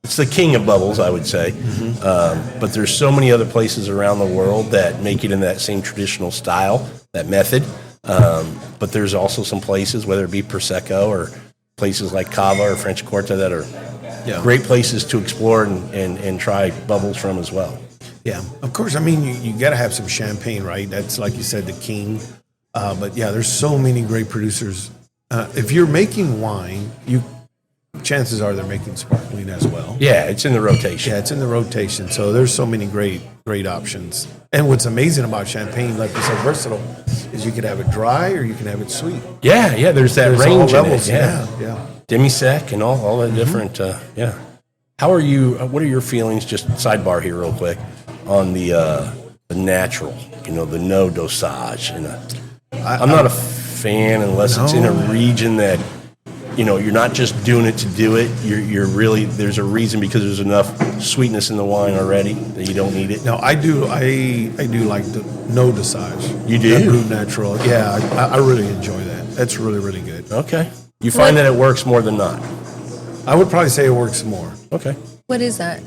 it's the king of bubbles, I would say. But there's so many other places around the world that make it in that same traditional style, that method. But there's also some places, whether it be Prosecco or places like Cava or French Corta, that are great places to explore and try bubbles from as well.
Yeah, of course. I mean, you got to have some champagne, right? That's, like you said, the king. But, yeah, there's so many great producers. If you're making wine, chances are they're making sparkling as well.
Yeah, it's in the rotation.
Yeah, it's in the rotation. So there's so many great options. And what's amazing about champagne, like you said, versatile, is you can have it dry or you can have it sweet.
Yeah, there's that range
all
in
levels.
it.
Yeah.
Demi-sec and all the different, How are you, what are your feelings, just sidebar here real quick, on the natural, the no dosage? I'm not a fan unless it's in a region that you're not just doing it to do it. You're really, there's a reason, because there's enough sweetness in the wine already that you don't need it.
No, I do like the no dosage.
You do?
That Brut Natural. Yeah, I really enjoy that. That's really, really good.
Okay. You find that it works more than not.
I would probably say it works more.
Okay.
What is that?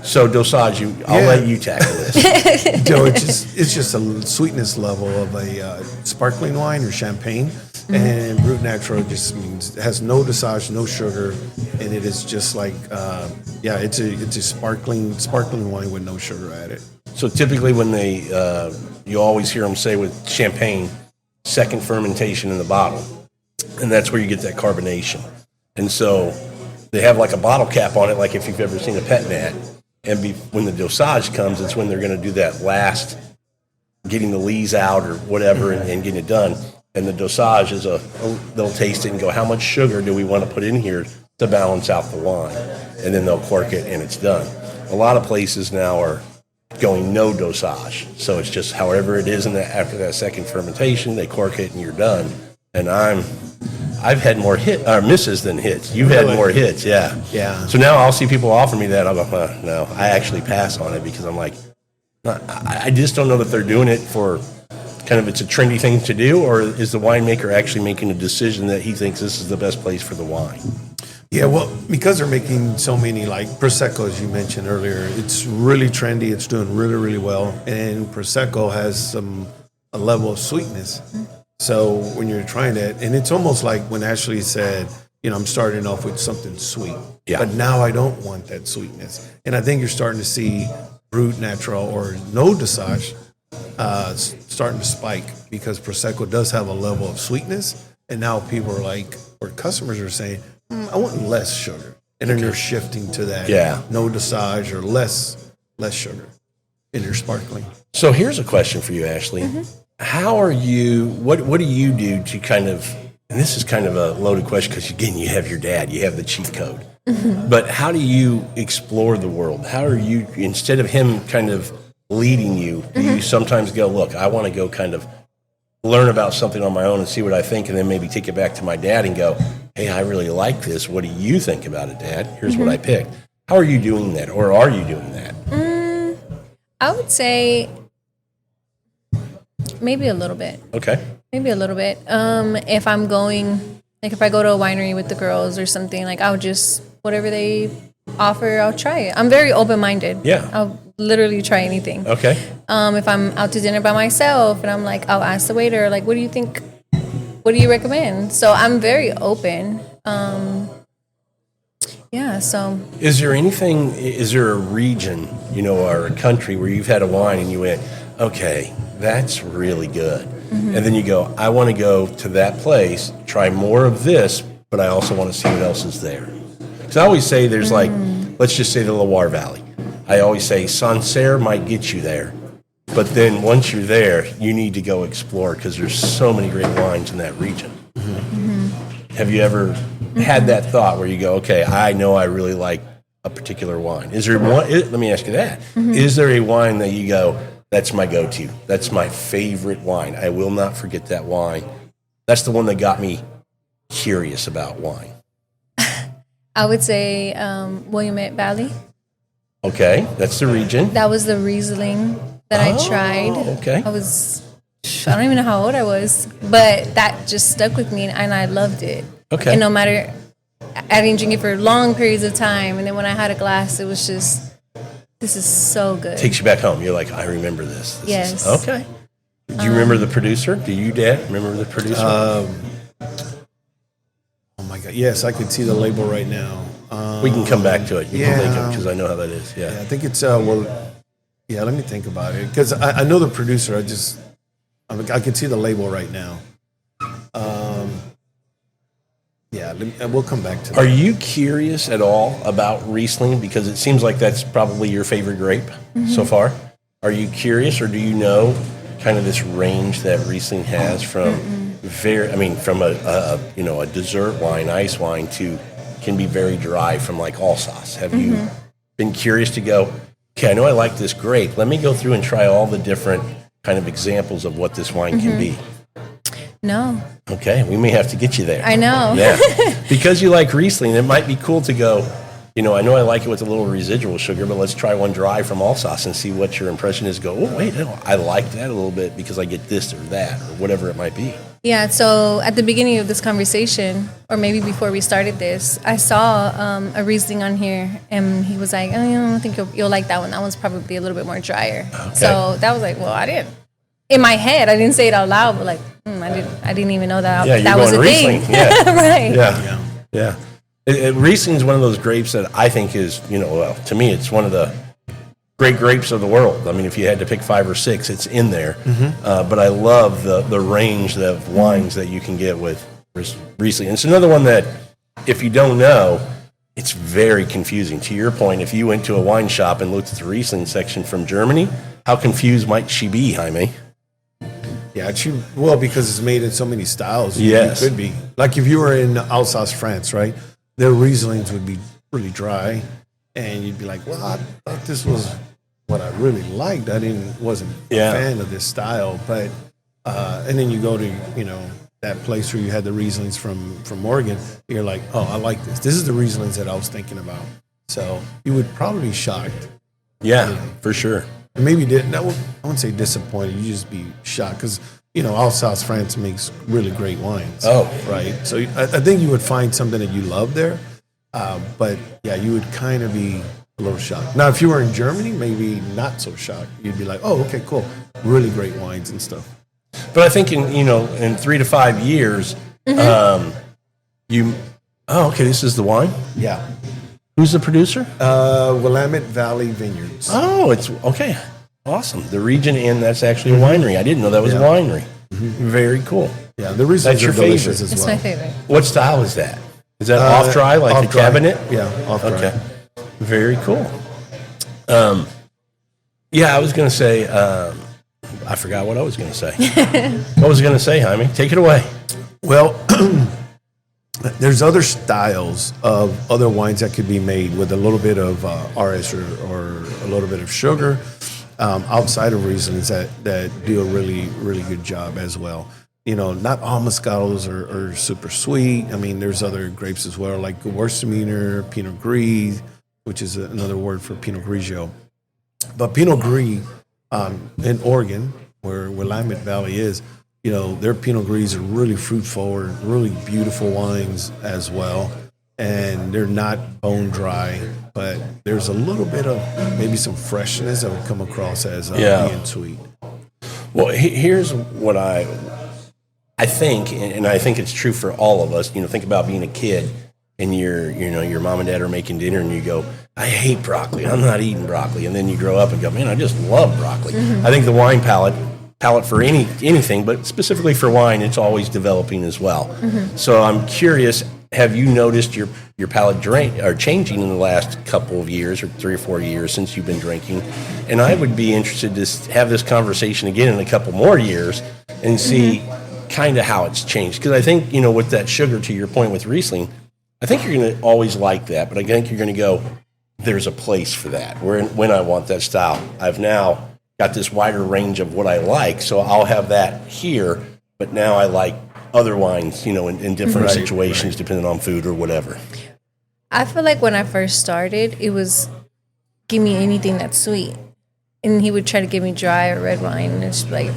So dosage, I'll let you tackle this.
It's just a sweetness level of a sparkling wine or champagne, and Brut Natural just means it has no dosage, no sugar, and it is just like it's a sparkling wine with no sugar added.
So typically when you always hear them say with champagne, second fermentation in the bottle, and that's where you get that carbonation. And so they have like a bottle cap on it, like if you've ever seen a pet nat. And when the dosage comes, it's when they're going to do that last, getting the lees out or whatever and getting it done. And the dosage is they'll taste it and go, how much sugar do we want to put in here to balance out the wine? And then they'll cork it and it's done. A lot of places now are going no dosage. So it's just however it is after that second fermentation, they cork it and you're done. And I've had more misses than hits. You've had more hits, yeah.
Yeah.
So now I'll see people offer me that. I'll go, no, I actually pass on it because I'm like, I just don't know that they're doing it for kind of, it's a trendy thing to do, or is the winemaker actually making a decision that he thinks this is the best place for the wine?
Yeah, well, because they're making so many, like Prosecco, as you mentioned earlier, it's really trendy. It's doing really, really well. And Prosecco has a level of sweetness. So when you're trying that, and it's almost like when Ashley said, I'm starting off with something sweet, but now I don't want that sweetness. And I think you're starting to see Brut Natural or no dosage starting to spike, because Prosecco does have a level of sweetness. And now people are like, or customers are saying, I want less sugar. And then they're shifting to that no dosage or less sugar in your sparkling.
So here's a question for you, Ashley. How are you, what do you do to kind of, and this is kind of a loaded question because, again, you have your dad, you have the cheat code. But how do you explore the world? How are you, instead of him kind of leading you, do you sometimes go, look, I want to go kind of learn about something on my own and see what I think, and then maybe take it back to my dad and go, hey, I really like this. What do you think about it, Dad? Here's what I picked. How are you doing that, or are you doing that?
I would say maybe a little bit.
Okay.
Maybe a little bit. If I'm going, like if I go to a winery with the girls or something, like I'll just, whatever they offer, I'll try it. I'm very open-minded.
Yeah.
I'll literally try anything.
Okay.
If I'm out to dinner by myself and I'm like, I'll ask the waiter, like, what do you think? What do you recommend? So I'm very open. So.
Is there a region, or a country where you've had a wine and you went, okay, that's really good. And then you go, I want to go to that place, try more of this, but I also want to see what else is there. Because I always say there's let's just say the Loire Valley. I always say Sancerre might get you there. But then once you're there, you need to go explore, because there's so many great wines in that region. Have you ever had that thought where you go, okay, I know I really like a particular wine? Is there one? Let me ask you that. Is there a wine that you go, that's my go-to. That's my favorite wine. I will not forget that wine. That's the one that got me curious about wine.
I would say Willamette Valley.
Okay, that's the region.
That was the Riesling that I tried.
Okay.
I don't even know how old I was, but that just stuck with me, and I loved it.
Okay.
And no matter, I didn't drink it for long periods of time, and then when I had a glass, it was just, this is so good.
Takes you back home. You're like, I remember this.
Yes.
Okay. Do you remember the producer? Do you, Dad, remember the producer?
Oh my God! Yes, I can see the label right now.
We can come back to it. You can think of it, because
Yeah.
I know how that is. Yeah.
I think it's let me think about it, because I know the producer. I can see the label right now. We'll come back to that.
Are you curious at all about Riesling? Because it seems like that's probably your favorite grape so far. Are you curious, or do you know kind of this range that Riesling has from from a dessert wine, ice wine, to can be very dry from like Alsace? Have you been curious to go, okay, I know I like this grape. Let me go through and try all the different kind of examples of what this wine can be.
No,
Okay, we may have to get you there.
I know.
Yeah, because you like Riesling, it might be cool to go, I know I like it with a little residual sugar, but let's try one dry from Alsace and see what your impression is. Go, oh, wait, no, I like that a little bit because I get this or that or whatever it might be.
Yeah, so at the beginning of this conversation, or maybe before we started this, I saw a Riesling on here, and he was like, oh, I don't think you'll like that one. That one's probably a little bit more drier. Okay. So that was like, well, I didn't. In my head, I didn't say it out loud, but like, I didn't even know that that was a
Riesling.
thing.
Yeah.
Right.
Yeah. Riesling is one of those grapes that I think is, to me, it's one of the great grapes of the world. I mean, if you had to pick 5 or 6, it's in there. Mm-hmm. But I love the range of wines that you can get with Riesling. And it's another one that, if you don't know, it's very confusing. To your point, if you went to a wine shop and looked at the Riesling section from Germany, how confused might she be, Jaime?
Yeah, because it's made in so many styles.
Yes.
It could be. Like if you were in Alsace, France, right? Their Rieslings would be really dry, and you'd be like, well, I thought this was what I really liked. Wasn't a fan of this style. But, and then you go to, that place where you had the Rieslings from Oregon, you're like, oh, I like this. This is the Rieslings that I was thinking about. So you would probably be shocked.
Yeah, for sure.
Maybe I wouldn't say disappointed. You just be shocked because Alsace, France makes really great wines.
Oh,
right. So I think you would find something that you love there, but yeah, you would kind of be a little shocked. Now, if you were in Germany, maybe not so shocked. You'd be like, oh, okay, cool, really great wines and stuff.
But I think in 3 to 5 years, this is the wine.
Yeah.
Who's the producer?
Willamette Valley Vineyards.
Oh, it's okay. Awesome. The region, and that's actually a winery. I didn't know that was a winery. Mm-hmm. Very cool.
Yeah, the Rieslings
that's your
are delicious
favorite.
as well.
It's my favorite.
What style is that? Is that off dry, like a cabinet?
Yeah, off dry.
Okay. Very cool. I was going to say, I forgot what I was going to say. What was I going to say, Jaime? Take it away.
Well, there's other styles of other wines that could be made with a little bit of RS or a little bit of sugar outside of Rieslings that do a really, really good job as well. Not all Moscatos are super sweet. I mean, there's other grapes as well, like Gewürztraminer, Pinot Gris, which is another word for Pinot Grigio. But Pinot Gris in Oregon, where Willamette Valley is, their Pinot Gris are really fruit forward, really beautiful wines as well. And they're not bone dry, but there's a little bit of maybe some freshness that would come across as being sweet.
Well, here's what I think, and I think it's true for all of us. Think about being a kid and your mom and dad are making dinner and you go, I hate broccoli. I'm not eating broccoli. And then you grow up and go, man, I just love broccoli. Mm-hmm. I think the wine palate for anything, but specifically for wine, it's always developing as well. Mm-hmm. So I'm curious, have you noticed your palate changing in the last couple of years or 3 or 4 years since you've been drinking? And I would be interested to have this conversation again in a couple more years and see kind of how it's changed. Because I think, with that sugar, to your point with Riesling, I think you're going to always like that, but I think you're going to go, there's a place for that. When I want that style, I've now got this wider range of what I like, so I'll have that here, but now I like other wines, in different situations, depending on food or whatever.
I feel like when I first started, it was give me anything that's sweet. And he would try to give me dry or red wine, and it's like,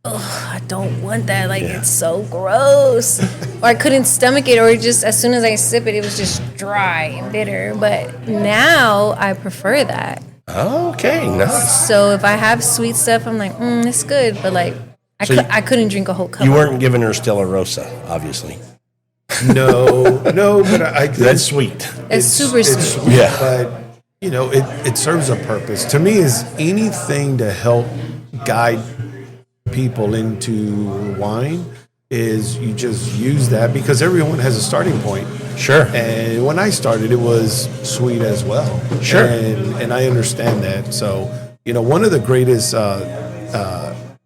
oh, I don't want that. Like, it's so gross. Or I couldn't stomach it, or just as soon as I sip it, it was just dry and bitter. But now I prefer that.
Okay, nice.
So if I have sweet stuff, I'm like, it's good. But like, I couldn't drink a whole cup.
You weren't giving her Stella Rosa, obviously.
No, but I
that's sweet.
It's super sweet.
Yeah.
But, it serves a purpose. To me, is anything to help guide people into wine is you just use that because everyone has a starting point.
Sure.
And when I started, it was sweet as well.
Sure.
And I understand that. So, one of the greatest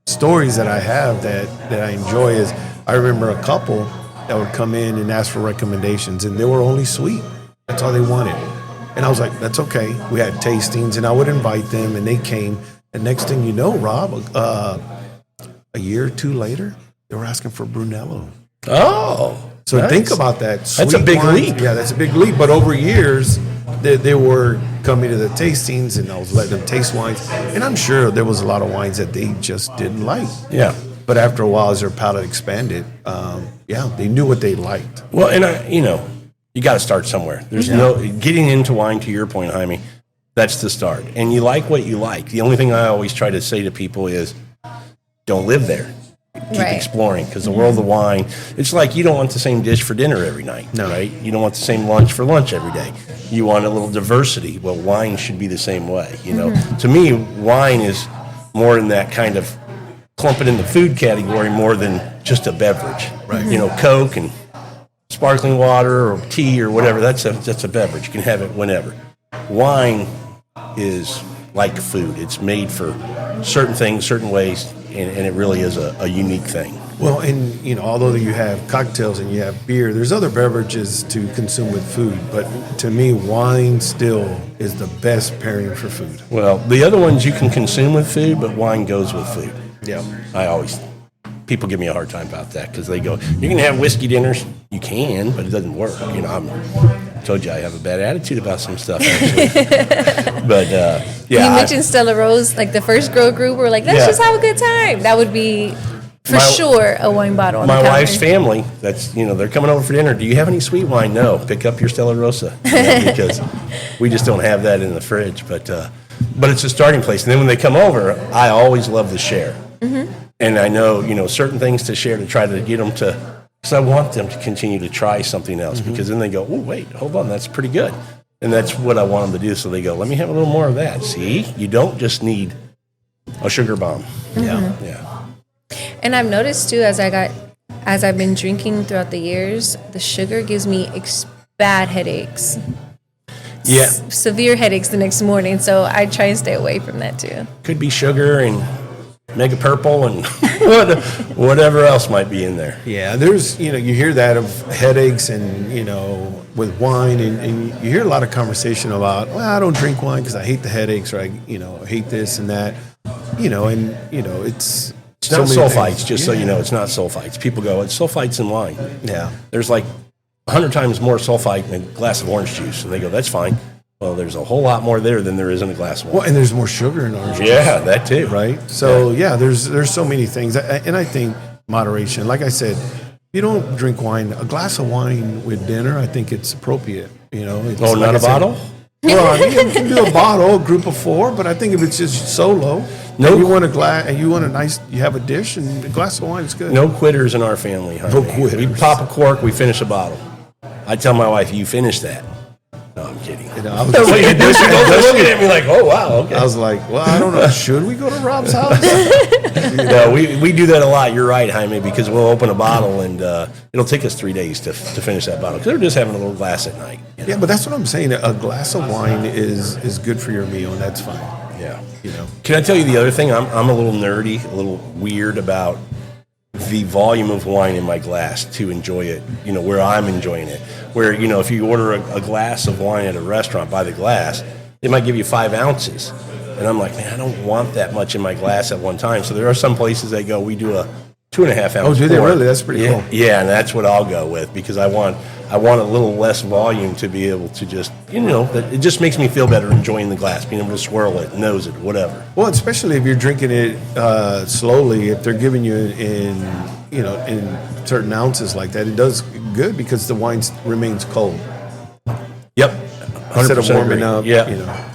stories that I have that I enjoy is I remember a couple that would come in and ask for recommendations, and they were only sweet. That's all they wanted. And I was like, that's okay. We had tastings, and I would invite them, and they came. And next thing you know, Rob, a year or two later, they were asking for Brunello.
Oh.
So
nice.
think about that.
That's a big leap.
Yeah, that's a big leap. But over years, they were coming to the tastings, and I was letting them taste wines. And I'm sure there was a lot of wines that they just didn't like.
Yeah.
But after a while, as their palate expanded, they knew what they liked.
Well, and you got to start somewhere. There's no getting into wine. To your point, Jaime, that's the start. And you like what you like. The only thing I always try to say to people is, don't live there. Keep exploring, because the world of wine, it's like you don't want the same dish for dinner every night, right? You don't want the same lunch for lunch every day. You want a little diversity. Well, wine should be the same way. To me, wine is more in that kind of clump it in the food category more than just a beverage. Right. Coke and sparkling water or tea or whatever, that's a beverage. You can have it whenever. Wine is like food. It's made for certain things, certain ways, and it really is a unique thing.
Well, and although you have cocktails and you have beer, there's other beverages to consume with food. But to me, wine still is the best pairing for food.
Well, the other ones you can consume with food, but wine goes with food.
Yeah.
People give me a hard time about that because they go, you can have whiskey dinners. You can, but it doesn't work. I told you I have a bad attitude about some stuff, actually. But,
You mentioned Stella Rose, like the first girl group, we're like, let's just have a good time. That would be, for sure, a wine bottle on the counter.
My wife's family, that's, they're coming over for dinner. Do you have any sweet wine? No. Pick up your Stella Rosa. Because we just don't have that in the fridge. But it's a starting place. And then when they come over, I always love to share. Mm-hmm. And I know, certain things to share to try to get them to, because I want them to continue to try something else, because then they go, oh, wait, hold on, that's pretty good. And that's what I want them to do. So they go, let me have a little more of that. See, you don't just need a sugar bomb.
Mm-hmm.
Yeah.
And I've noticed too, as I've been drinking throughout the years, the sugar gives me bad headaches.
Yeah.
Severe headaches the next morning. So I try and stay away from that too.
Could be sugar and mega purple and whatever else might be in there.
Yeah, there's, you hear that of headaches and, with wine, and you hear a lot of conversation about, well, I don't drink wine because I hate the headaches, or I hate this and that, it's
not sulfites, just so you know, it's not sulfites. People go, it's sulfites in wine.
Yeah.
There's like 100 times more sulfite in a glass of orange juice, and they go, that's fine. Well, there's a whole lot more there than there is in a glass of wine.
Well, and there's more sugar in orange juice.
Yeah, that too.
Right? So, there's so many things. And I think moderation, like I said, if you don't drink wine, a glass of wine with dinner, I think it's appropriate. It's,
not a bottle?
Well, I mean, you can do a bottle, a group of 4, but I think if it's just solo, you want a glass, and you want you have a dish, and a glass of wine is good.
No quitters in our family.
No quitters.
We pop a cork, we finish a bottle. I tell my wife, you finish that. No, I'm kidding.
I was
looking at me like, oh, wow, okay.
I was like, well, I don't know. Should we go to Rob's house?
No, we do that a lot. You're right, Jaime, because we'll open a bottle, and it'll take us 3 days to finish that bottle, because we're just having a little glass at night.
Yeah, but that's what I'm saying. A glass of wine is good for your meal, and that's fine.
Yeah. Can I tell you the other thing? I'm a little nerdy, a little weird about the volume of wine in my glass to enjoy it, where I'm enjoying it. Where, if you order a glass of wine at a restaurant by the glass, they might give you 5 ounces. And I'm like, man, I don't want that much in my glass at one time. So there are some places that go, we do a 2.5 ounce.
Oh, do they really? That's pretty cool.
Yeah, and that's what I'll go with, because I want a little less volume to be able to just, it just makes me feel better enjoying the glass, being able to swirl it, nose it, whatever.
Well, especially if you're drinking it slowly, if they're giving you in certain ounces like that, it does good because the wine remains cold.
Yep. 100%
Instead of warming
agree.
up,
Yeah.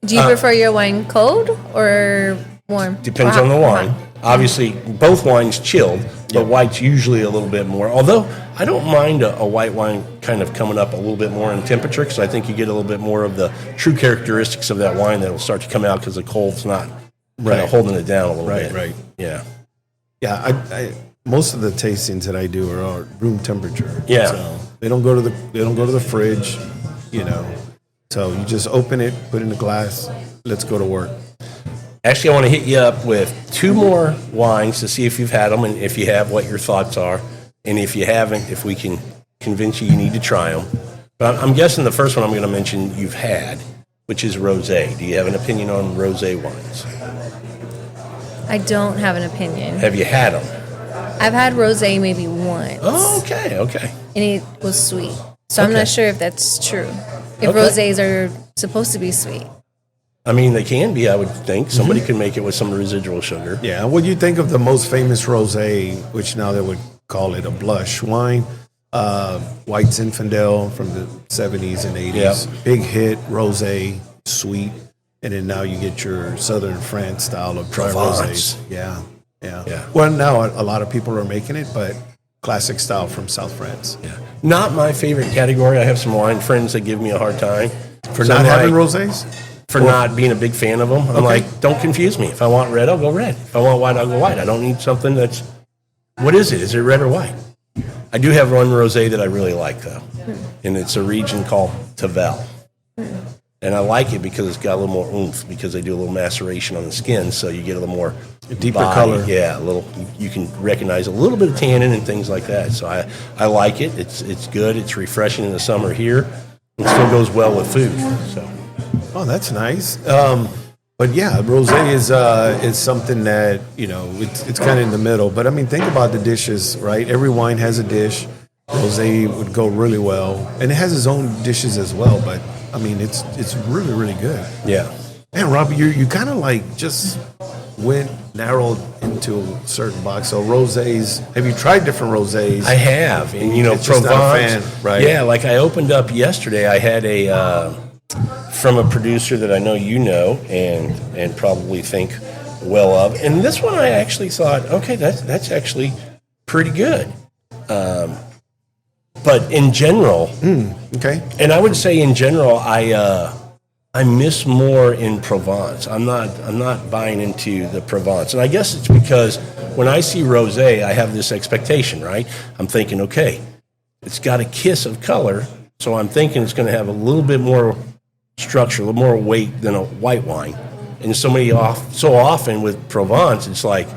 Do you prefer your wine cold or warm?
Depends on the wine. Obviously, both wines chilled, but white's usually a little bit more. Although, I don't mind a white wine kind of coming up a little bit more in temperature, because I think you get a little bit more of the true characteristics of that wine that will start to come out because the cold's not kind of holding it down a little bit.
Right.
Yeah.
Yeah, I most of the tastings that I do are room temperature.
Yeah.
So they don't go to the fridge, So you just open it, put it in a glass, let's go to work.
Actually, I want to hit you up with 2 more wines to see if you've had them, and if you have, what your thoughts are. And if you haven't, if we can convince you need to try them. But I'm guessing the first one I'm going to mention you've had, which is rosé. Do you have an opinion on rosé wines?
I don't have an opinion.
Have you had them?
I've had rosé maybe once.
Oh, okay.
And it was sweet. So I'm not sure if that's true. If rosés are supposed to be sweet.
I mean, they can be, I would think. Somebody could make it with some residual sugar.
Yeah. What do you think of the most famous rosé, which now they would call it a blush wine? White Zinfandel from the 70s and 80s.
Yeah.
Big hit, rosé, sweet. And then now you get your Southern France style of dry
Provence.
rosés. Yeah.
Yeah.
Well, now a lot of people are making it, but classic style from South France.
Yeah. Not my favorite category. I have some wine friends that give me a hard time.
For not having rosés?
For not being a big fan of them. I'm like, don't confuse me. If I want red, I'll go red. If I want white, I'll go white. I don't need something that's, what is it? Is it red or white? I do have one rosé that I really like, though. And it's a region called Tavel. And I like it because it's got a little more oomph, because they do a little maceration on the skin, so you get a little more
deeper
body.
color.
Yeah, a little. You can recognize a little bit of tannin and things like that. So I like it. It's good. It's refreshing in the summer here. It still goes well with food. So.
Oh, that's nice. But yeah, rosé is something that, it's kind of in the middle. But I mean, think about the dishes, right? Every wine has a dish. Rosé would go really well, and it has its own dishes as well. But I mean, it's really, really good.
Yeah.
Man, Robbie, you kind of like just narrowed into a certain box. So rosés, have you tried different rosés?
I have, and
It's just
Provence.
not a fan, right?
Yeah, like I opened up yesterday. I had a from a producer that I know you know and probably think well of, and this one I actually thought, okay, that's actually pretty good. But in general,
Okay.
and I would say in general, I miss more in Provence. I'm not buying into the Provence, and I guess it's because when I see rosé, I have this expectation, right? I'm thinking, okay, it's got a kiss of color, so I'm thinking it's going to have a little bit more structure, a little more weight than a white wine. And so often with Provence, it's like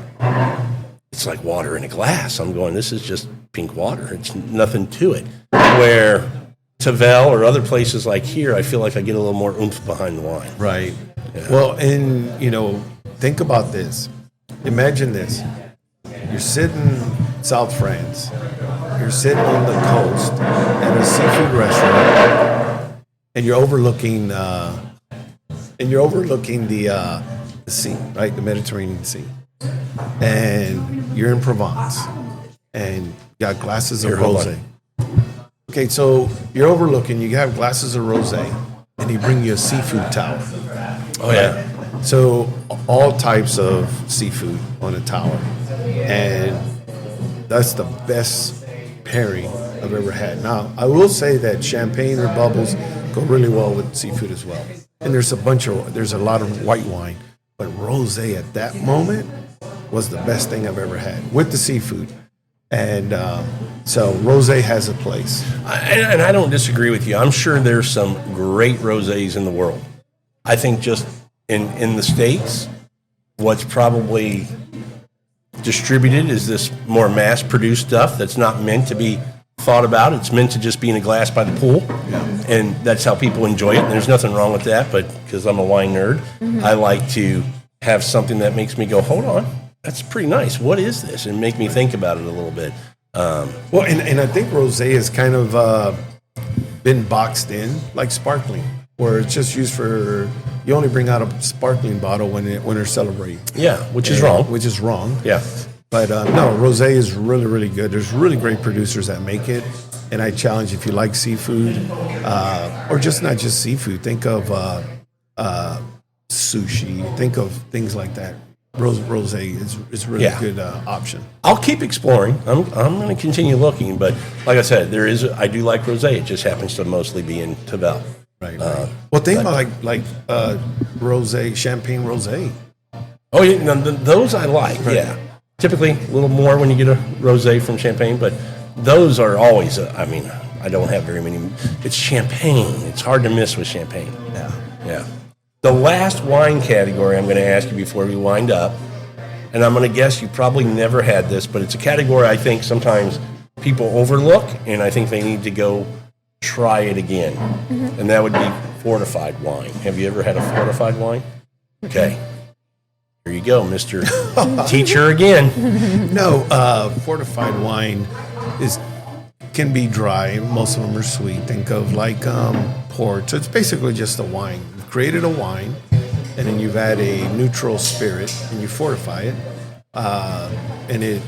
water in a glass. I'm going, this is just pink water. It's nothing to it. Where Tavel or other places like here, I feel like I get a little more oomph behind the wine.
Right. Yeah. Well, and, think about this. Imagine this. You're sitting in South France. You're sitting on the coast at a seafood restaurant, and you're overlooking the sea, right? The Mediterranean Sea. And you're in Provence, and you got glasses of rosé. Okay, so you're overlooking, you have glasses of rosé, and he bring you a seafood tower.
Oh, yeah.
So all types of seafood on a tower. And that's the best pairing I've ever had. Now, I will say that champagne or bubbles go really well with seafood as well. And there's a lot of white wine, but rosé at that moment was the best thing I've ever had with the seafood. And so rosé has a place.
And I don't disagree with you. I'm sure there's some great rosés in the world. I think just in the States, what's probably distributed is this more mass-produced stuff that's not meant to be thought about. It's meant to just be in a glass by the pool. Yeah. And that's how people enjoy it. And there's nothing wrong with that, but because I'm a wine nerd, I like to have something that makes me go, hold on, that's pretty nice. What is this? And make me think about it a little bit.
Well, and I think rosé has kind of been boxed in like sparkling, where it's just used for, you only bring out a sparkling bottle when they're celebrating.
Yeah, which is wrong.
Which is wrong.
Yeah.
But no, rosé is really, really good. There's really great producers that make it. And I challenge, if you like seafood, or just not just seafood, think of sushi, think of things like that. Rosé is really a good option.
I'll keep exploring. I'm going to continue looking, but like I said, I do like rosé. It just happens to mostly be in Tavel.
Right. Well, think about like rosé, champagne rosé.
Oh yeah, no, those I like. Right. Yeah, typically a little more when you get a rosé from Champagne, but those are always. I don't have very many. It's champagne. It's hard to miss with champagne. Yeah. The last wine category I'm going to ask you before we wind up, and I'm going to guess you probably never had this, but it's a category I think sometimes people overlook, and I think they need to go try it again. And that would be fortified wine. Have you ever had a fortified wine? Okay. There you go, Mr. Teacher again.
No, fortified wine can be dry. Most of them are sweet. Think of like port. So it's basically just a wine. You've created a wine, and then you've added a neutral spirit, and you fortify it, and it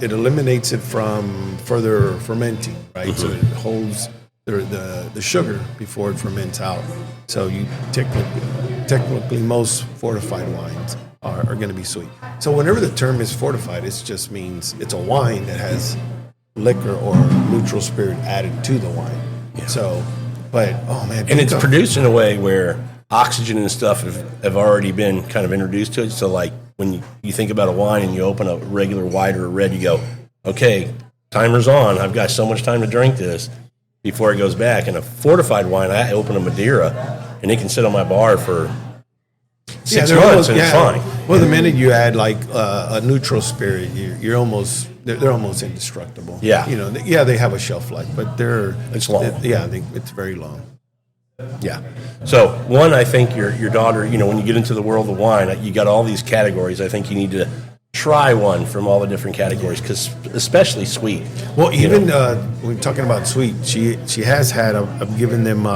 eliminates it from further fermenting, right? So it holds the sugar before it ferments out. So you technically most fortified wines are going to be sweet. So whenever the term is fortified, it just means it's a wine that has liquor or neutral spirit added to the wine. Yeah. So, but oh man,
and it's produced in a way where oxygen and stuff have already been kind of introduced to it. So like when you think about a wine and you open a regular white or a red, you go, okay, timer's on. I've got so much time to drink this before it goes back. And a fortified wine, I open a Madeira, and it can sit on my bar for 6 months and it's fine.
Well, the minute you add like a neutral spirit, they're almost indestructible.
Yeah,
you know, they have a shelf life, but
it's long.
It's very long.
Yeah. So one, I think your daughter, you know, when you get into the world of wine, you got all these categories. I think you need to try one from all the different categories, because especially sweet.
Well, even when we're talking about sweet, she has had. I've given them.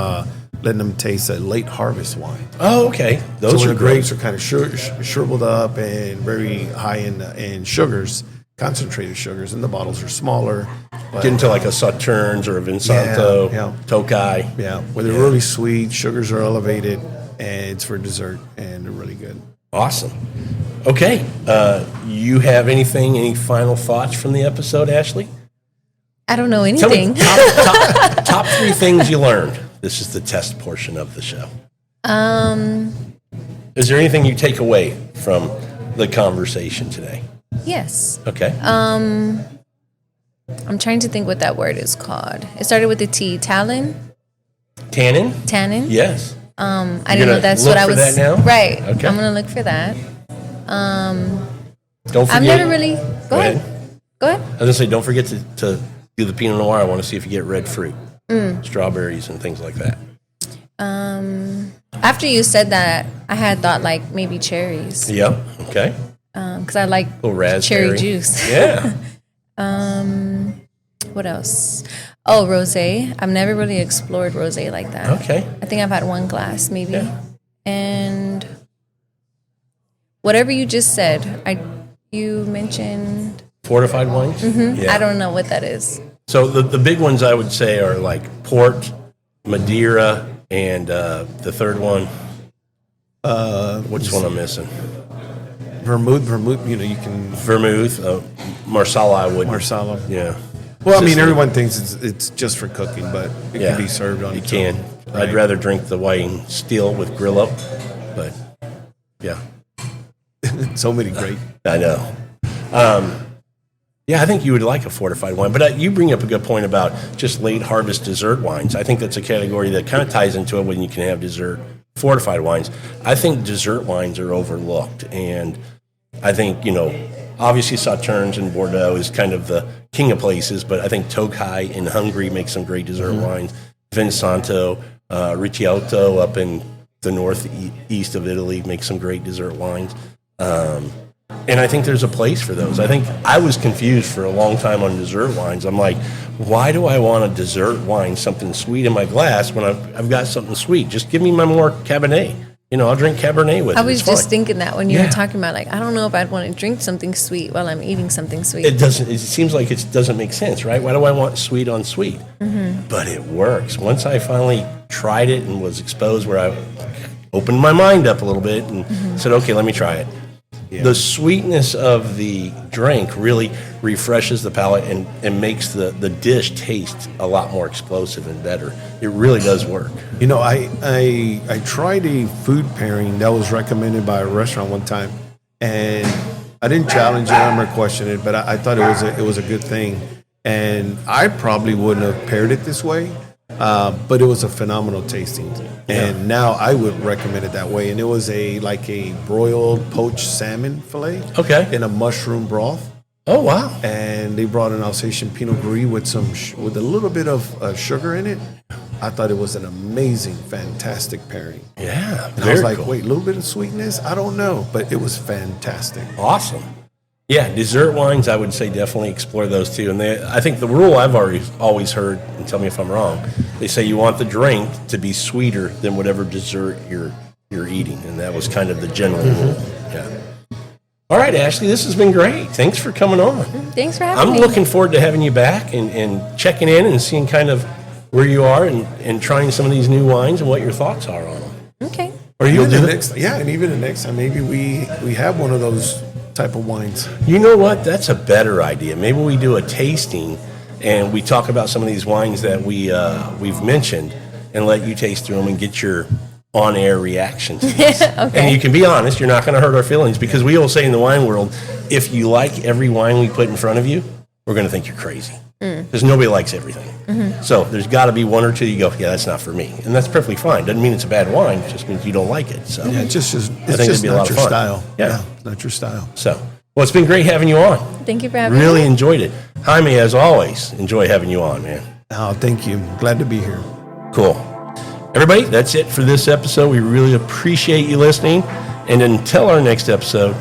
Letting them taste a late harvest wine.
Oh, okay. Those
the grapes are kind of shriveled up and very high in sugars, concentrated sugars, and the bottles are smaller.
Get into like a Sauternes or a Vinsanto, Tokai.
Yeah, where they're really sweet, sugars are elevated, and it's for dessert, and they're really good.
Awesome. Okay. You have any final thoughts from the episode, Ashley?
I don't know anything.
Tell me top 3 things you learned. This is the test portion of the show. Is there anything you take away from the conversation today?
Yes.
Okay.
I'm trying to think what that word is called. It started with a T. Tannin?
Yes.
I didn't know that's what I was.
That now?
Right.
Okay.
I'm gonna look for that.
Don't forget.
I've never really. Go ahead.
I was gonna say, don't forget to do the Pinot Noir. I want to see if you get red fruit, strawberries, and things like that.
After you said that, I had thought like maybe cherries.
Yep. Okay.
Because I like cherry juice.
Yeah.
What else? Oh, rosé. I've never really explored rosé like that.
Okay.
I think I've had one glass maybe.
Yeah.
And whatever you just said, you mentioned
fortified wines.
Mm-hmm. Yeah. I don't know what that is.
So the big ones I would say are like port, Madeira, and the third one. Which one I'm missing?
Vermouth. You know, you can
vermouth. Marsala, I would.
Marsala.
Yeah.
Well, I mean, everyone thinks it's just for cooking, but it can be served on.
You can. Right? I'd rather drink the wine still with Grillo, but yeah.
So many great.
I know. Yeah, I think you would like a fortified wine, but you bring up a good point about just late harvest dessert wines. I think that's a category that kind of ties into it when you can have dessert fortified wines. I think dessert wines are overlooked, and I think, you know, obviously Sauternes and Bordeaux is kind of the king of places, but I think Tokai in Hungary makes some great dessert wines. Vinsanto, Ricciotto up in the northeast of Italy makes some great dessert wines. And I think there's a place for those. I think I was confused for a long time on dessert wines. I'm like, why do I want a dessert wine, something sweet in my glass, when I've got something sweet? Just give me my more Cabernet. You know, I'll drink Cabernet with it.
I was just thinking that when you were talking about, like, I don't know if I'd want to drink something sweet while I'm eating something sweet.
It doesn't. It seems like it doesn't make sense, right? Why do I want sweet on sweet? Mm-hmm. But it works. Once I finally tried it and was exposed, where I opened my mind up a little bit and said, okay, let me try it. Yeah. The sweetness of the drink really refreshes the palate and makes the dish taste a lot more explosive and better. It really does work.
You know, I tried a food pairing that was recommended by a restaurant one time, and I didn't challenge them or question it, but I thought it was a good thing. And I probably wouldn't have paired it this way, but it was a phenomenal tasting. And now I would recommend it that way. And it was a broiled poached salmon fillet, in a mushroom broth.
Oh wow!
And they brought an Alsatian Pinot Gris with a little bit of sugar in it, I thought it was an amazing, fantastic pairing.
Yeah.
And I was like, wait, a little bit of sweetness? I don't know, but it was fantastic.
Awesome. Yeah, dessert wines, I would say definitely explore those too. And I think the rule I've always heard, and tell me if I'm wrong, they say you want the drink to be sweeter than whatever dessert you're eating. And that was kind of the general rule. Yeah. All right, Ashley, this has been great. Thanks for coming on.
Thanks for having me.
I'm looking forward to having you back and checking in and seeing kind of where you are and trying some of these new wines and what your thoughts are on them.
Okay.
Or even the next, and even the next time, maybe we have one of those type of wines.
You know what? That's a better idea. Maybe we do a tasting and we talk about some of these wines that we've mentioned and let you taste through them and get your on-air reactions.
Okay.
And you can be honest. You're not going to hurt our feelings because we all say in the wine world, if you like every wine we put in front of you, we're going to think you're crazy because nobody likes everything. So there's got to be one or two you go, yeah, that's not for me. And that's perfectly fine. Doesn't mean it's a bad wine. It just means you don't like it. So
Yeah, it's just
I think it'd be a lot
not
of
your
fun.
style.
Yeah.
Not your style.
So, well, it's been great having you on.
Thank you for having
Really
me.
enjoyed it. Jaime, as always, enjoy having you on, man.
Oh, thank you. Glad to be here.
Cool. Everybody, that's it for this episode. We really appreciate you listening. And until our next episode,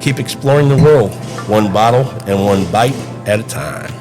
keep exploring the world, one bottle and one bite at a time.